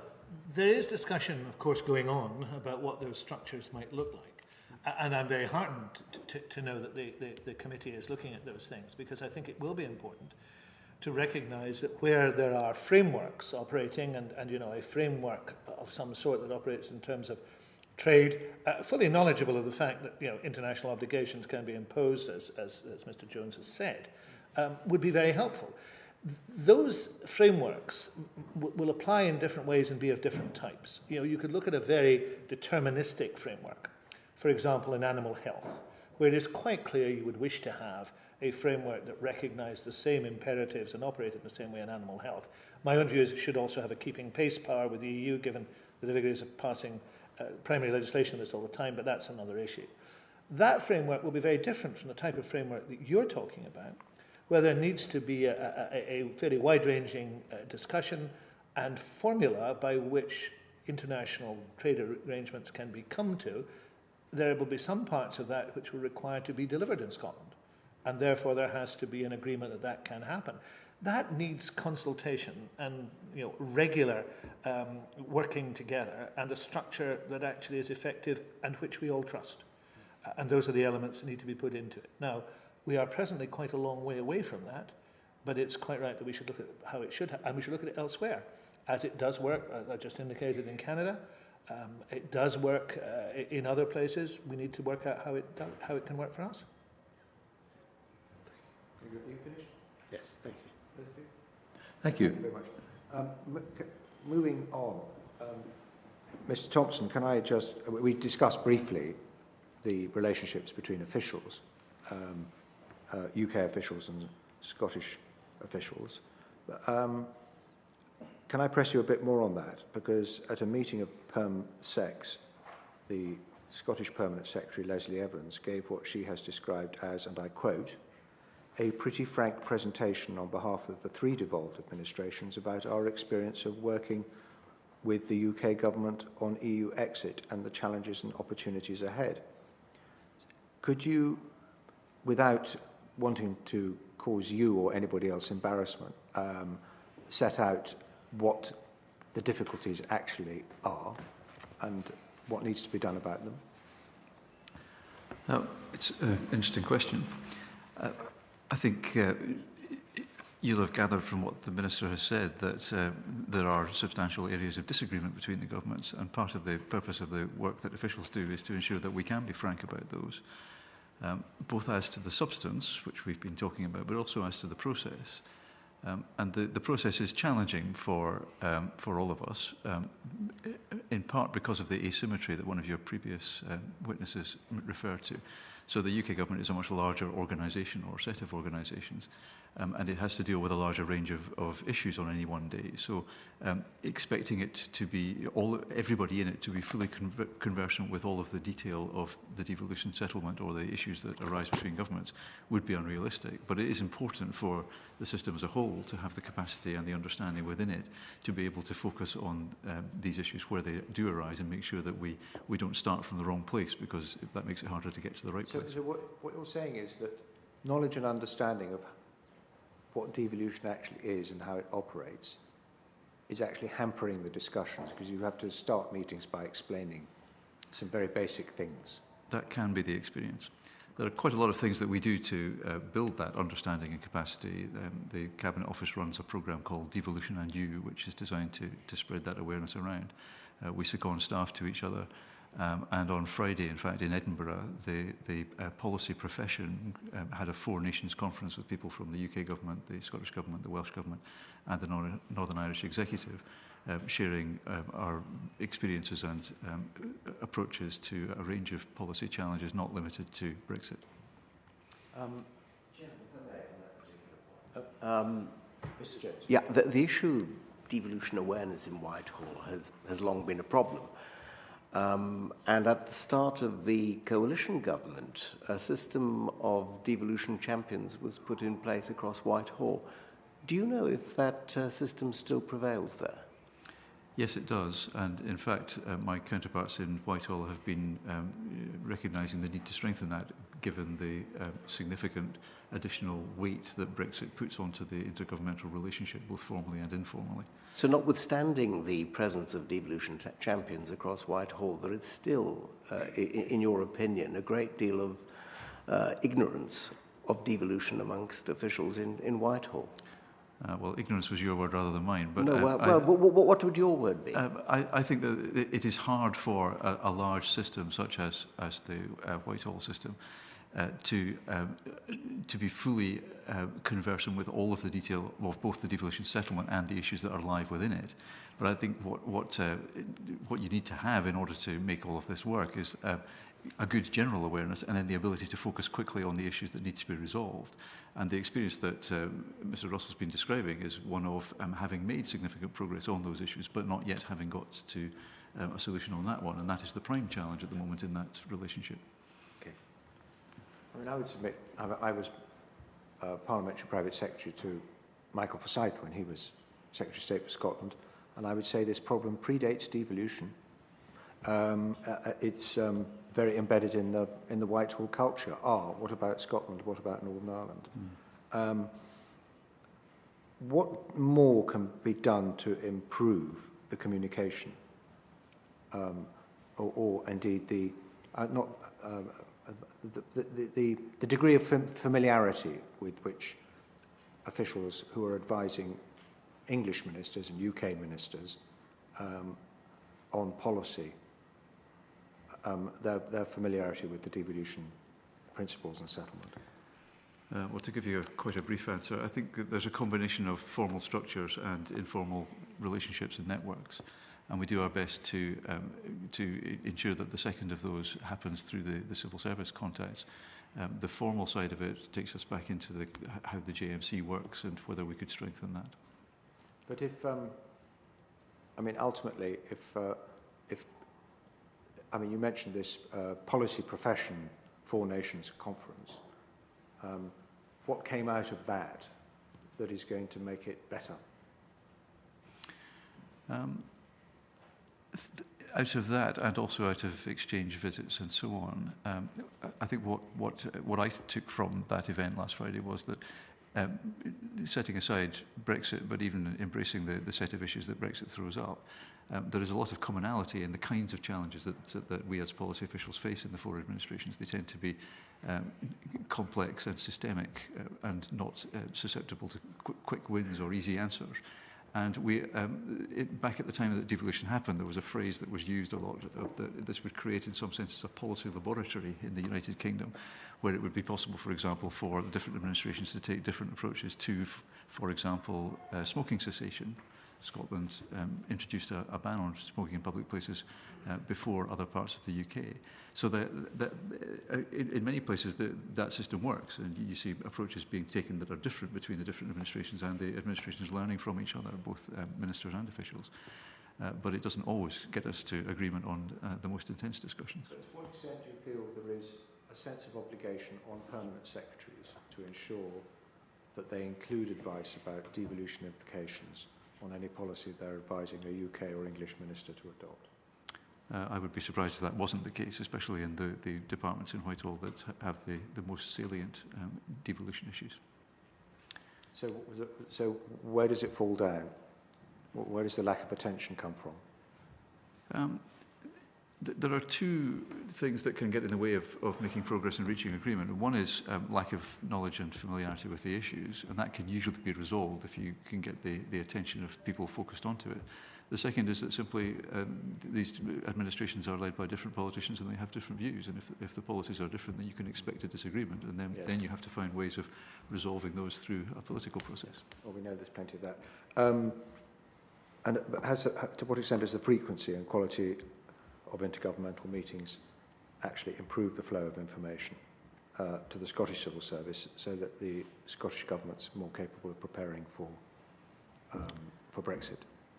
there is discussion, of course, going on about what those structures might look like. And I'm very heartened to know that the committee is looking at those things, because I think it will be important to recognise that where there are frameworks operating, and a framework of some sort that operates in terms of trade, fully knowledgeable of the fact that international obligations can be imposed, as Mr. Jones has said, would be very helpful. Those frameworks will apply in different ways and be of different types. You could look at a very deterministic framework, for example, in animal health, where it is quite clear you would wish to have a framework that recognised the same imperatives and operated in the same way in animal health. My own view is it should also have a keeping pace power with the EU, given the difficulties of passing primary legislation on this all the time, but that's another issue. That framework will be very different from the type of framework that you're talking about, where there needs to be a fairly wide-ranging discussion and formula by which international trade arrangements can be come to. There will be some parts of that which will require to be delivered in Scotland, and therefore there has to be an agreement that that can happen. That needs consultation and regular working together, and a structure that actually is effective and which we all trust. And those are the elements that need to be put into it. Now, we are presently quite a long way away from that, but it's quite right that we should look at how it should, and we should look at it elsewhere, as it does work, as I just indicated, in Canada. It does work in other places. We need to work out how it can work for us. Are you finished? Yes, thank you. Thank you. Thank you very much. Moving on, Mr. Thompson, can I just... We discussed briefly the relationships between officials, UK officials and Scottish officials. Can I press you a bit more on that? Because at a meeting of Perm Secs, the Scottish Permanent Secretary, Leslie Evans, gave what she has described as, and I quote, a pretty frank presentation on behalf of the three devolved administrations about our experience of working with the UK government on EU exit and the challenges and opportunities ahead. Could you, without wanting to cause you or anybody else embarrassment, set out what the difficulties actually are and what needs to be done about them? It's an interesting question. I think you'll have gathered from what the Minister has said that there are substantial areas of disagreement between the governments, and part of the purpose of the work that officials do is to ensure that we can be frank about those, both as to the substance, which we've been talking about, but also as to the process. And the process is challenging for all of us, in part because of the asymmetry that one of your previous witnesses referred to. So the UK government is a much larger organisation or set of organisations, and it has to deal with a larger range of issues on any one day. So expecting it to be everybody in it to be fully conversant with all of the detail of the devolution settlement or the issues that arise between governments would be unrealistic. But it is important for the system as a whole to have the capacity and the understanding within it to be able to focus on these issues where they do arise and make sure that we don't start from the wrong place, because that makes it harder to get to the right place. So what you're saying is that knowledge and understanding of what devolution actually is and how it operates is actually hampering the discussions, because you have to start meetings by explaining some very basic things. That can be the experience. There are quite a lot of things that we do to build that understanding and capacity. The Cabinet Office runs a programme called Devolution and You, which is designed to spread that awareness around. We second staff to each other. And on Friday, in fact, in Edinburgh, the policy profession had a Four Nations conference with people from the UK government, the Scottish government, the Welsh government, and the Northern Irish executive, sharing our experiences and approaches to a range of policy challenges not limited to BrExit. Mr. Jones. Yeah, the issue of devolution awareness in Whitehall has long been a problem. And at the start of the coalition government, a system of devolution champions was put in place across Whitehall. Do you know if that system still prevails there? Yes, it does. And in fact, my counterparts in Whitehall have been recognising the need to strengthen that, given the significant additional weight that BrExit puts onto the intergovernmental relationship, both formally and informally. So notwithstanding the presence of devolution champions across Whitehall, there is still, in your opinion, a great deal of ignorance of devolution amongst officials in Whitehall. Well, ignorance was your word rather than mine. But, no, what would your word be? I think that it is hard for a large system such as the Whitehall system to be fully conversant with all of the detail of both the devolution settlement and the issues that are live within it. But I think what you need to have in order to make all of this work is a good general awareness and then the ability to focus quickly on the issues that need to be resolved. And the experience that Mr. Russell's been describing is one of having made significant progress on those issues, but not yet having got to a solution on that one. And that is the prime challenge at the moment in that relationship. Okay. I mean, I would submit, I was Parliamentary Private Secretary to Michael Forsyth when he was Secretary of State for Scotland, and I would say this problem predates devolution. It's very embedded in the Whitehall culture. What about Scotland? What about Northern Ireland? What more can be done to improve the communication, or indeed the degree of familiarity with which officials who are advising English ministers and UK ministers on policy, their familiarity with the devolution principles and settlement? Well, to give you quite a brief answer, I think that there's a combination of formal structures and informal relationships and networks, and we do our best to ensure that the second of those happens through the civil service contacts. The formal side of it takes us back into how the JMC works and whether we could strengthen that. But if, I mean, ultimately, if I mean, you mentioned this policy profession Four Nations conference. What came out of that is going to make it better? Out of that, and also out of exchange visits and so on, I think what I took from that event last Friday was that setting aside BrExit, but even embracing the set of issues that BrExit throws up, there is a lot of commonality in the kinds of challenges that we as policy officials face in the four administrations. They tend to be complex and systemic and not susceptible to quick wins or easy answers. And back at the time that devolution happened, there was a phrase that was used a lot. This would create, in some sense, a policy laboratory in the United Kingdom, where it would be possible, for example, for different administrations to take different approaches to, for example, smoking cessation. Scotland introduced a ban on smoking in public places before other parts of the UK. So that in many places that system works, and you see approaches being taken that are different between the different administrations, and the administrations learning from each other, both ministers and officials. But it doesn't always get us to agreement on the most intense discussions. So to what extent do you feel there is a sense of obligation on permanent secretaries to ensure that they include advice about devolution implications on any policy they're advising a UK or English minister to adopt? I would be surprised if that wasn't the case, especially in the departments in Whitehall that have the most salient devolution issues. So where does it fall down? Where does the lack of attention come from? There are two things that can get in the way of making progress and reaching agreement. One is lack of knowledge and familiarity with the issues, and that can usually be resolved if you can get the attention of people focused onto it. The second is that simply these administrations are led by different politicians and they have different views, and if the policies are different, then you can expect a disagreement, and then you have to find ways of resolving those through a political process. Well, we know there's plenty of that. And to what extent does the frequency and quality of intergovernmental meetings actually improve the flow of information to the Scottish Civil Service so that the Scottish Government's more capable of preparing for BrExit?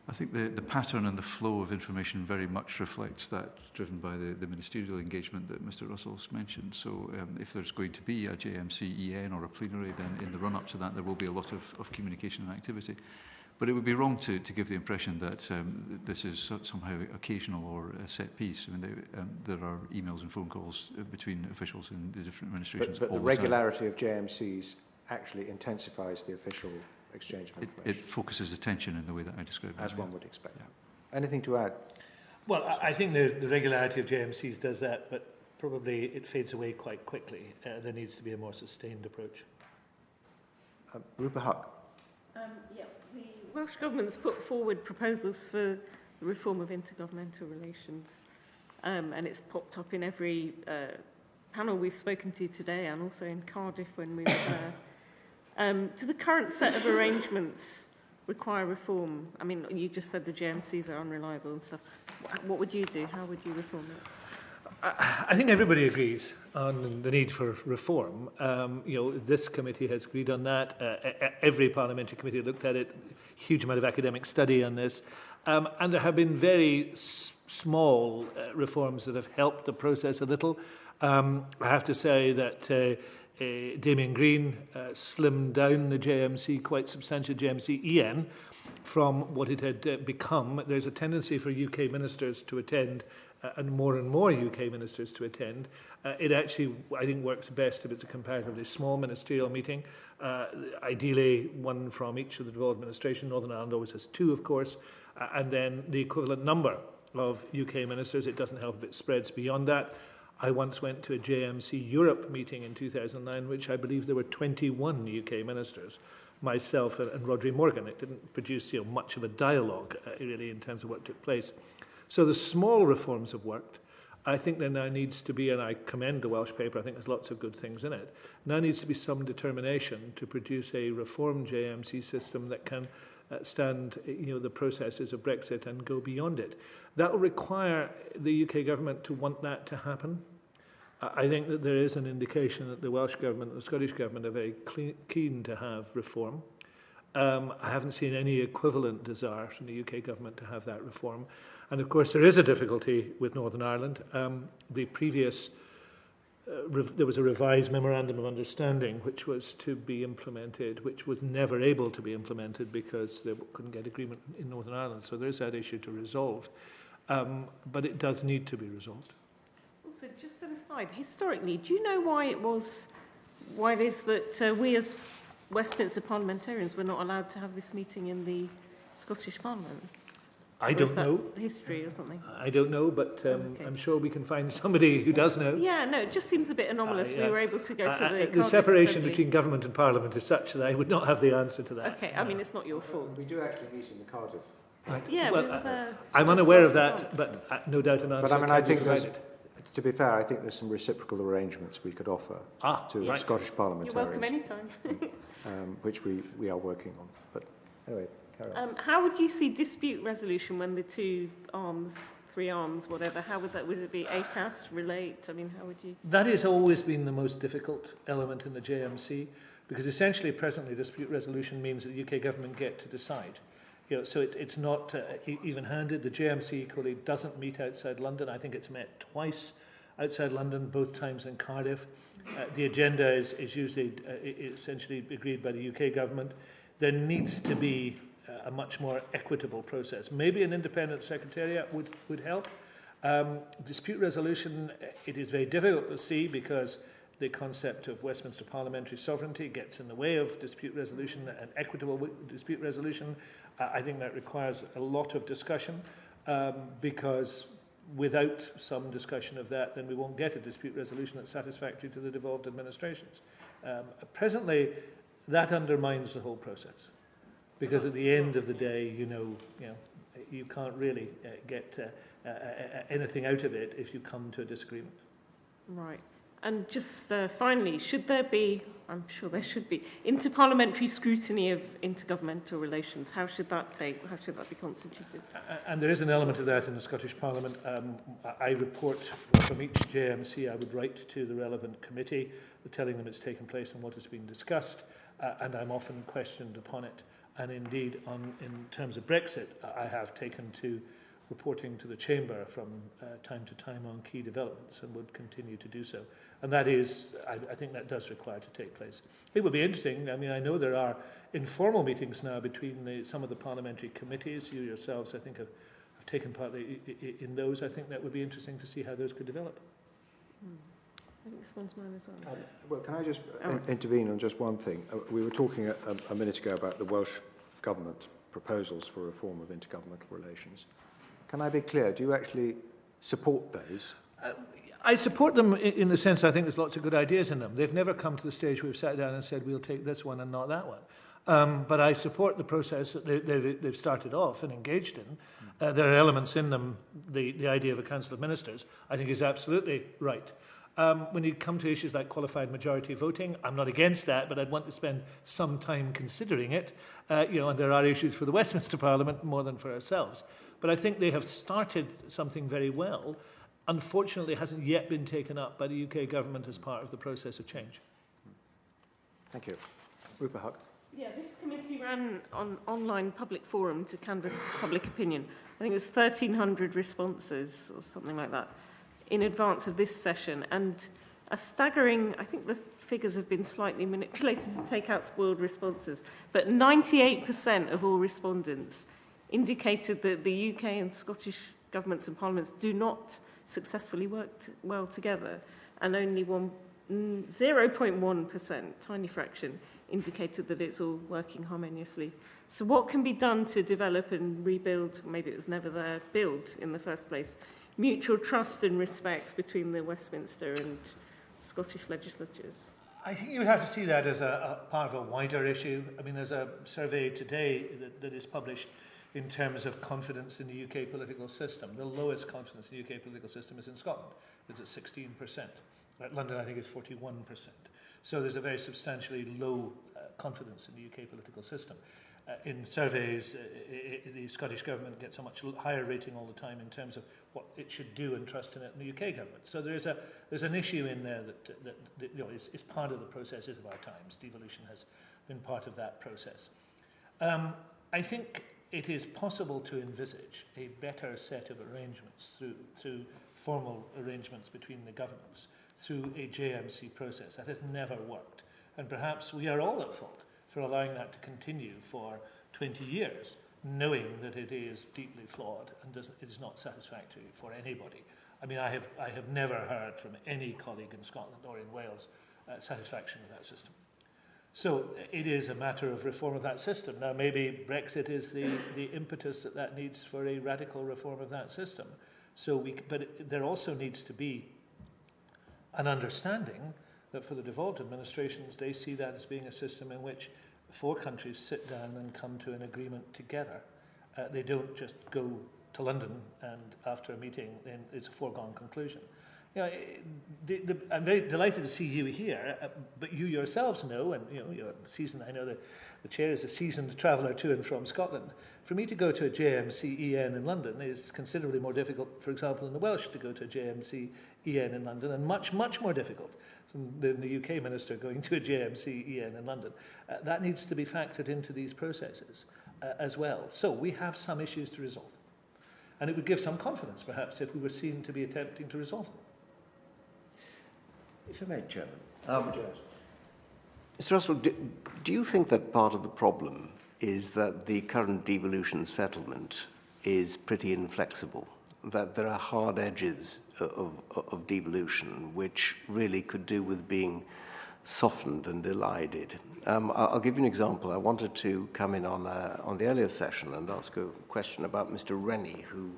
I think the pattern and the flow of information very much reflects that, driven by the ministerial engagement that Mr Russell's mentioned. So if there's going to be a JMC EN or a plenary, then in the run-up to that there will be a lot of communication and activity. But it would be wrong to give the impression that this is somehow occasional or a set piece. I mean, there are emails and phone calls between officials in the different administrations. But the regularity of JMCs actually intensifies the official exchange of information. It focuses attention in the way that I described it. As one would expect. Yeah. Anything to add? Well, I think the regularity of JMCs does that, but probably it fades away quite quickly. There needs to be a more sustained approach. Rupa Huq. Yeah, the Welsh Government's put forward proposals for the reform of intergovernmental relations, and it's popped up in every panel we've spoken to today, and also in Cardiff when we were there. Do the current set of arrangements require reform? I mean, you just said the JMCs are unreliable and stuff. What would you do? How would you reform it? I think everybody agrees on the need for reform. This committee has agreed on that. Every parliamentary committee looked at it. Huge amount of academic study on this. And there have been very small reforms that have helped the process a little. I have to say that Damien Green slimmed down the JMC, quite substantial JMC EN, from what it had become. There's a tendency for UK ministers to attend, and more UK ministers to attend. It actually, I think, works best if it's a comparatively small ministerial meeting. Ideally, one from each of the devolved administration. Northern Ireland always has two, of course, and then the equivalent number of UK ministers. It doesn't help if it spreads beyond that. I once went to a JMC Europe meeting in 2009, which I believe there were 21 UK ministers, myself and Rodri Morgan. It didn't produce much of a dialogue, really, in terms of what took place. So the small reforms have worked. I think there now needs to be, and I commend the Welsh paper, I think there's lots of good things in it, now needs to be some determination to produce a reformed JMC system that can stand the processes of Brexit and go beyond it. That will require the UK government to want that to happen. I think that there is an indication that the Welsh government and the Scottish government are very keen to have reform. I haven't seen any equivalent desire from the UK government to have that reform. And of course, there is a difficulty with Northern Ireland. The previous, there was a revised memorandum of understanding which was to be implemented, which was never able to be implemented because they couldn't get agreement in Northern Ireland. So there's that issue to resolve. But it does need to be resolved. Also, just an aside, historically, do you know why it is that we as Westminster parliamentarians were not allowed to have this meeting in the Scottish Parliament? I don't know. History or something? I don't know, but okay. I'm sure we can find somebody who does know. Yeah, no, it just seems a bit anomalous. We were able to go to the separation between government and Parliament is such that I would not have the answer to that. Okay, I mean, it's not your fault. We do actually meet in the Cardiff. Right. Yeah, well, I'm unaware of that, but no doubt an answer. But I mean, I think to be fair, I think there's some reciprocal arrangements we could offer to the Scottish parliamentarians. You're welcome anytime. Which we are working on. But anyway, carry on. How would you see dispute resolution when the two arms, three arms, whatever? How would that? Would it be ACAS, relate? I mean, how would you? That has always been the most difficult element in the JMC, because essentially, presently, dispute resolution means that the UK government get to decide. So it's not even-handed. The JMC equally doesn't meet outside London. I think it's met twice outside London, both times in Cardiff. The agenda is usually essentially agreed by the UK government. There needs to be a much more equitable process. Maybe an independent secretariat would help. Dispute resolution, it is very difficult to see because the concept of Westminster parliamentary sovereignty gets in the way of dispute resolution and equitable dispute resolution. I think that requires a lot of discussion because without some discussion of that, then we won't get a dispute resolution that's satisfactory to the devolved administrations. Presently, that undermines the whole process because at the end of the day, you can't really get anything out of it if you come to a disagreement. Right. And just finally, should there be, I'm sure there should be, interparliamentary scrutiny of intergovernmental relations? How should that be constituted? And there is an element of that in the Scottish Parliament. I report from each JMC. I would write to the relevant committee, telling them it's taken place and what has been discussed, and I'm often questioned upon it. And indeed, in terms of BrExit, I have taken to reporting to the Chamber from time to time on key developments and would continue to do so. And that is, I think that does require to take place. It would be interesting. I mean, I know there are informal meetings now between some of the parliamentary committees. You yourselves, I think, have taken part in those. I think that would be interesting to see how those could develop. I think this one's mine as well. Well, can I just intervene on just one thing? We were talking a minute ago about the Welsh Government proposals for reform of intergovernmental relations. Can I be clear? Do you actually support those? I support them in the sense I think there's lots of good ideas in them. They've never come to the stage where we've sat down and said we'll take this one and not that one. But I support the process that they've started off and engaged in. There are elements in them, the idea of a Council of Ministers, I think is absolutely right. When you come to issues like qualified majority voting, I'm not against that, but I'd want to spend some time considering it. And there are issues for the Westminster Parliament more than for ourselves. But I think they have started something very well. Unfortunately, it hasn't yet been taken up by the UK government as part of the process of change. Thank you. Rupa Huq. Yeah, this committee ran an online public forum to canvass public opinion. I think it was 1,300 responses or something like that in advance of this session. And a staggering, I think the figures have been slightly manipulated to take out spoiled responses, but 98% of all respondents indicated that the UK and Scottish governments and parliaments do not successfully work well together, and only 0.1%, tiny fraction, indicated that it's all working harmoniously. So what can be done to develop and rebuild, maybe it was never there, build in the first place, mutual trust and respect between the Westminster and Scottish legislatures? I think you would have to see that as a part of a wider issue. I mean, there's a survey today that is published in terms of confidence in the UK political system. The lowest confidence in the UK political system is in Scotland. It's at 16%. At London, I think it's 41%. So there's a very substantially low confidence in the UK political system. In surveys, the Scottish government gets a much higher rating all the time in terms of what it should do and trust in it in the UK government. So there's an issue in there that is part of the processes of our times. Devolution has been part of that process. I think it is possible to envisage a better set of arrangements through formal arrangements between the governments, through a JMC process. That has never worked. And perhaps we are all at fault for allowing that to continue for 20 years, knowing that it is deeply flawed and it is not satisfactory for anybody. I mean, I have never heard from any colleague in Scotland or in Wales satisfaction with that system. So it is a matter of reform of that system. Now, maybe BrExit is the impetus that needs for a radical reform of that system. But there also needs to be an understanding that for the devolved administrations, they see that as being a system in which 4 countries sit down and come to an agreement together. They don't just go to London and after a meeting, then it's a foregone conclusion. I'm very delighted to see you here, but you yourselves know, and you're seasoned. I know that the chair is a seasoned traveller to and from Scotland. For me to go to a JMC EN in London is considerably more difficult, for example, in the Welsh to go to a JMC EN in London, and much, much more difficult than the UK minister going to a JMC EN in London. That needs to be factored into these processes as well. So we have some issues to resolve. And it would give some confidence, perhaps, if we were seen to be attempting to resolve them. If I may, Chairman. Mr. Russell, do you think that part of the problem is that the current devolution settlement is pretty inflexible, that there are hard edges of devolution which really could do with being softened and elided? I'll give you an example. I wanted to come in on the earlier session and ask a question about Mr. Rennie, who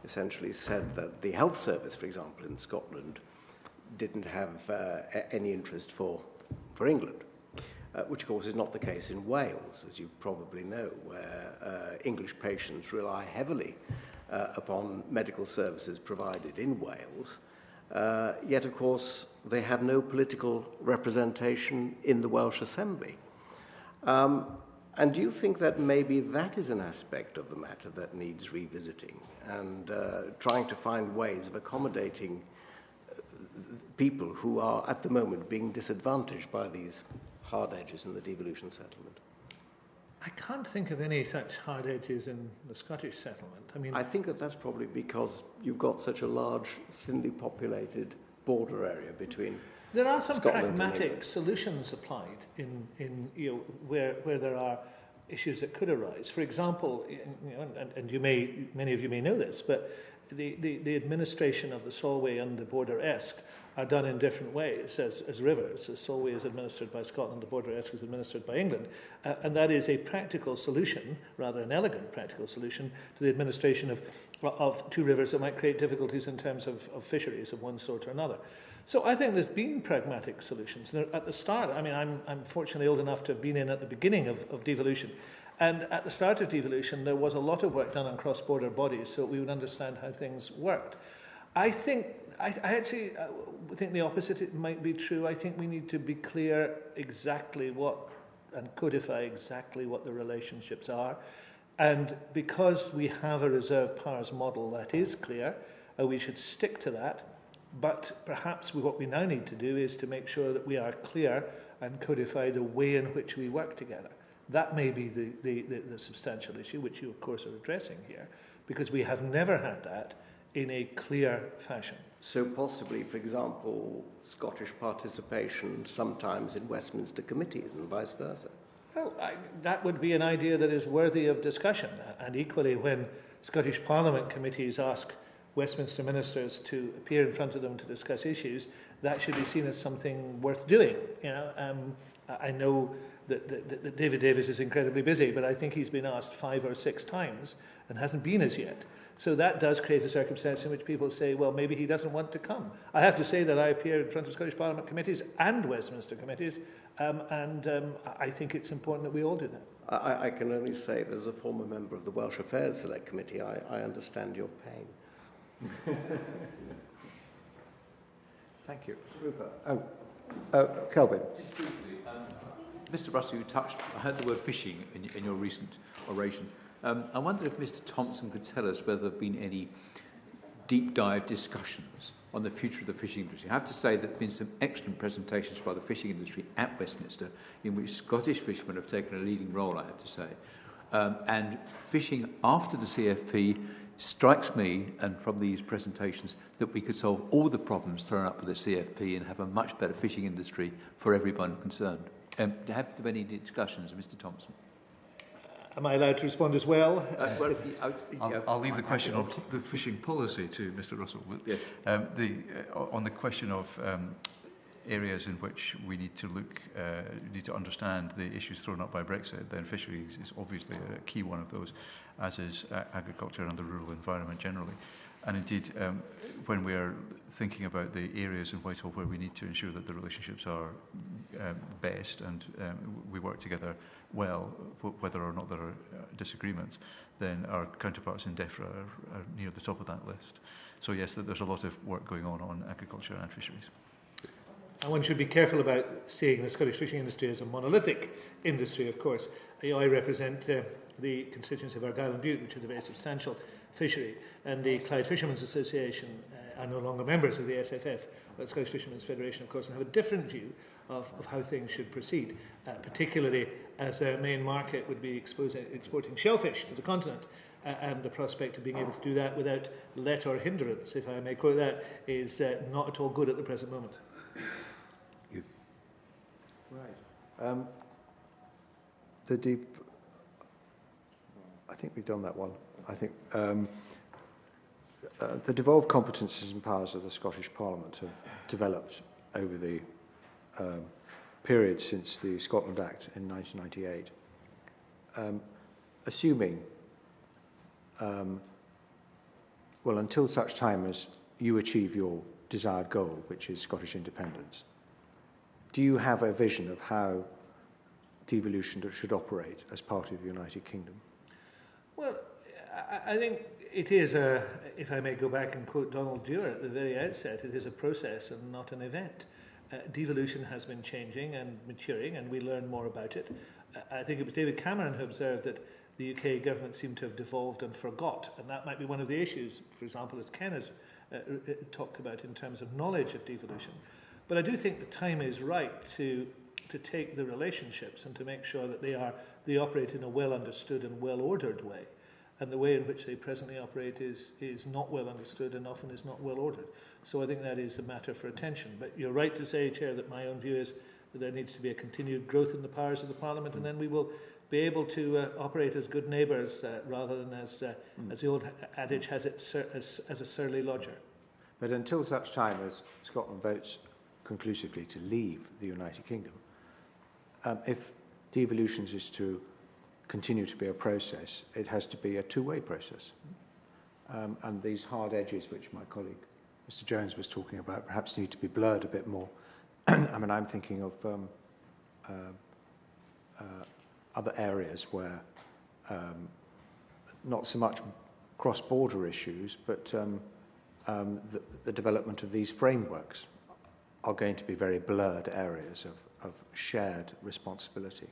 essentially said that the health service, for example, in Scotland, didn't have any interest for England, which of course is not the case in Wales, as you probably know, where English patients rely heavily upon medical services provided in Wales, yet of course they have no political representation in the Welsh Assembly. And do you think that maybe that is an aspect of the matter that needs revisiting and trying to find ways of accommodating people who are at the moment being disadvantaged by these hard edges in the devolution settlement? I can't think of any such hard edges in the Scottish settlement. I mean, I think that's probably because you've got such a large, thinly populated border area between there are some Scotland pragmatic solutions applied in where there are issues that could arise. For example, and many of you may know this, but the administration of the Solway and the Border Esk are done in different ways as rivers. The Solway is administered by Scotland, the Border Esk is administered by England, and that is a practical solution, rather an elegant practical solution, to the administration of two rivers that might create difficulties in terms of fisheries of one sort or another. So I think there's been pragmatic solutions. At the start, I mean, I'm fortunately old enough to have been in at the beginning of devolution. And at the start of devolution, there was a lot of work done on cross-border bodies so we would understand how things worked. I actually think the opposite might be true. I think we need to be clear exactly what and codify exactly what the relationships are. And because we have a reserve powers model that is clear, we should stick to that. But perhaps what we now need to do is to make sure that we are clear and codify the way in which we work together. That may be the substantial issue, which you, of course, are addressing here, because we have never had that in a clear fashion. So possibly, for example, Scottish participation sometimes in Westminster committees and vice versa. Well, that would be an idea that is worthy of discussion. And equally, when Scottish Parliament committees ask Westminster ministers to appear in front of them to discuss issues, that should be seen as something worth doing. I know that David Davis is incredibly busy, but I think he's been asked 5 or 6 times and hasn't been as yet. So that does create a circumstance in which people say, well, maybe he doesn't want to come. I have to say that I appear in front of Scottish Parliament committees and Westminster committees, and I think it's important that we all do that. I can only say, as a former member of the Welsh Affairs Select Committee, I understand your pain. Thank you. Rupa. Kelvin. Just briefly, Mr. Russell, you touched, I heard the word fishing in your recent oration. I wonder if Mr. Thompson could tell us whether there have been any deep dive discussions on the future of the fishing industry. I have to say there have been some excellent presentations by the fishing industry at Westminster in which Scottish fishermen have taken a leading role, I have to say. And fishing after the CFP strikes me, and from these presentations, that we could solve all the problems thrown up with the CFP and have a much better fishing industry for everyone concerned. Have there been any discussions, Mr. Thompson? Am I allowed to respond as well? I'll leave the question of the fishing policy to Mr. Russell. Yes. On the question of areas in which we need to look, need to understand the issues thrown up by BrExit, then fisheries is obviously a key one of those, as is agriculture and the rural environment generally. And indeed, when we are thinking about the areas in Whitehall where we need to ensure that the relationships are best and we work together well, whether or not there are disagreements, then our counterparts in DEFRA are near the top of that list. So yes, there's a lot of work going on agriculture and fisheries. And one should be careful about seeing the Scottish fishing industry as a monolithic industry, of course. I represent the constituency of Argyll and Bute, which is a very substantial fishery, and the Clyde Fishermen's Association are no longer members of the SFF, the Scottish Fishermen's Federation, of course, and have a different view of how things should proceed, particularly as their main market would be exporting shellfish to the continent, and the prospect of being able to do that without let or hindrance, if I may quote that, is not at all good at the present moment. Right. I think we've done that one. I think the devolved competences and powers of the Scottish Parliament have developed over the period since the Scotland Act in 1998. Assuming, well, until such time as you achieve your desired goal, which is Scottish independence, do you have a vision of how devolution should operate as part of the United Kingdom? Well, I think it is if I may go back and quote Donald Dewar at the very outset, it is a process and not an event. Devolution has been changing and maturing, and we learn more about it. I think it was David Cameron who observed that the UK government seemed to have devolved and forgot, and that might be one of the issues, for example, as Ken has talked about in terms of knowledge of devolution. But I do think the time is right to to take the relationships and to make sure that they operate in a well understood and well ordered way. And the way in which they presently operate is not well understood and often is not well ordered. So I think that is a matter for attention. But you're right to say, Chair, that my own view is that there needs to be a continued growth in the powers of the Parliament, and then we will be able to operate as good neighbours rather than as the old adage has it, as a surly lodger. But until such time as Scotland votes conclusively to leave the United Kingdom, if devolution is to continue to be a process, it has to be a two-way process. And these hard edges, which my colleague Mr. Jones was talking about, perhaps need to be blurred a bit more. I mean, I'm thinking of other areas where not so much cross-border issues, but the development of these frameworks are going to be very blurred areas of shared responsibility.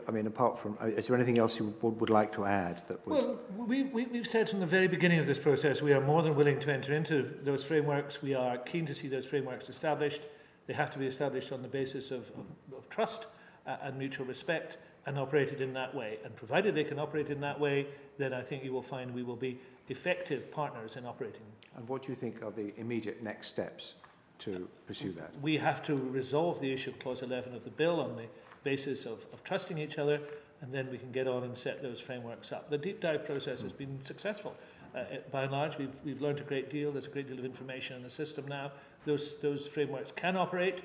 I mean, apart from, is there anything else you would like to add? That was... Well, we've said from the very beginning of this process, we are more than willing to enter into those frameworks. We are keen to see those frameworks established. They have to be established on the basis of trust and mutual respect, and operated in that way. And provided they can operate in that way, then I think you will find we will be effective partners in operating. And what do you think are the immediate next steps to pursue that? We have to resolve the issue of Clause 11 of the bill on the basis of trusting each other, and then we can get on and set those frameworks up. The deep dive process has been successful. By and large, we've learned a great deal. There's a great deal of information in the system now. Those frameworks can operate.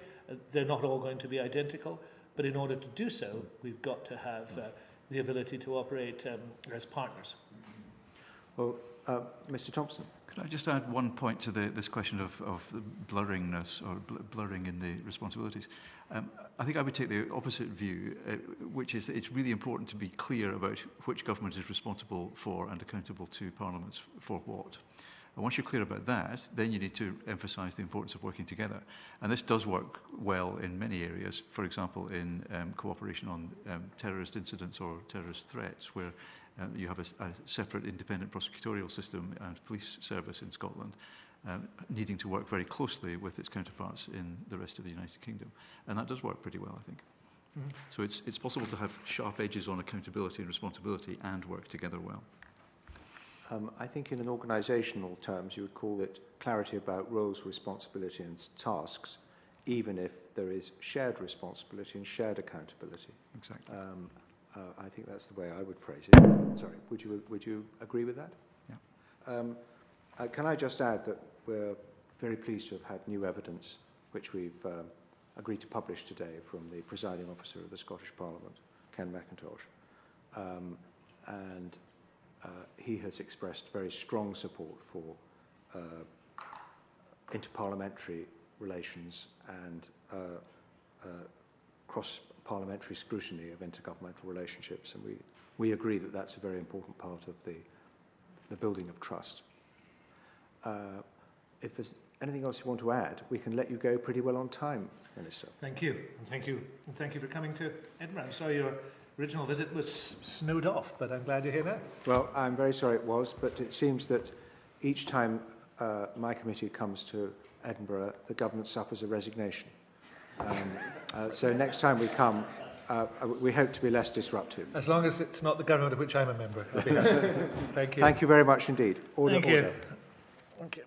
They're not all going to be identical, but in order to do so, we've got to have the ability to operate as partners. Well, Mr. Thompson. Could I just add one point to this question of the blurringness or blurring in the responsibilities? I think I would take the opposite view, which is that it's really important to be clear about which government is responsible for and accountable to parliaments for what. And once you're clear about that, then you need to emphasise the importance of working together. And this does work well in many areas, for example, in cooperation on terrorist incidents or terrorist threats, where you have a separate independent prosecutorial system and police service in Scotland, needing to work very closely with its counterparts in the rest of the United Kingdom. And that does work pretty well, I think. Mm-hmm. So it's possible to have sharp edges on accountability and responsibility and work together well. I think in an organisational terms, you would call it clarity about roles, responsibility and tasks, even if there is shared responsibility and shared accountability. Exactly. I think that's the way I would phrase it. Sorry, would you agree with that? Yeah. Can I just add that we're very pleased to have had new evidence, which we've agreed to publish today from the presiding officer of the Scottish Parliament, Ken McIntosh, and he has expressed very strong support for interparliamentary relations and cross-parliamentary scrutiny of intergovernmental relationships, and we agree that that's a very important part of the building of trust. If there's anything else you want to add, we can let you go pretty well on time, Minister. Thank you, and thank you, and thank you for coming to Edinburgh. I'm sorry your original visit was snowed off, but I'm glad you're here now. Well, I'm very sorry it was, but it seems that each time my committee comes to Edinburgh, the government suffers a resignation. So next time we come, we hope to be less disruptive. As long as it's not the government of which I'm a member. I'll be happy. Thank you. Thank you very much indeed. Order, Thank you. order. Thank you.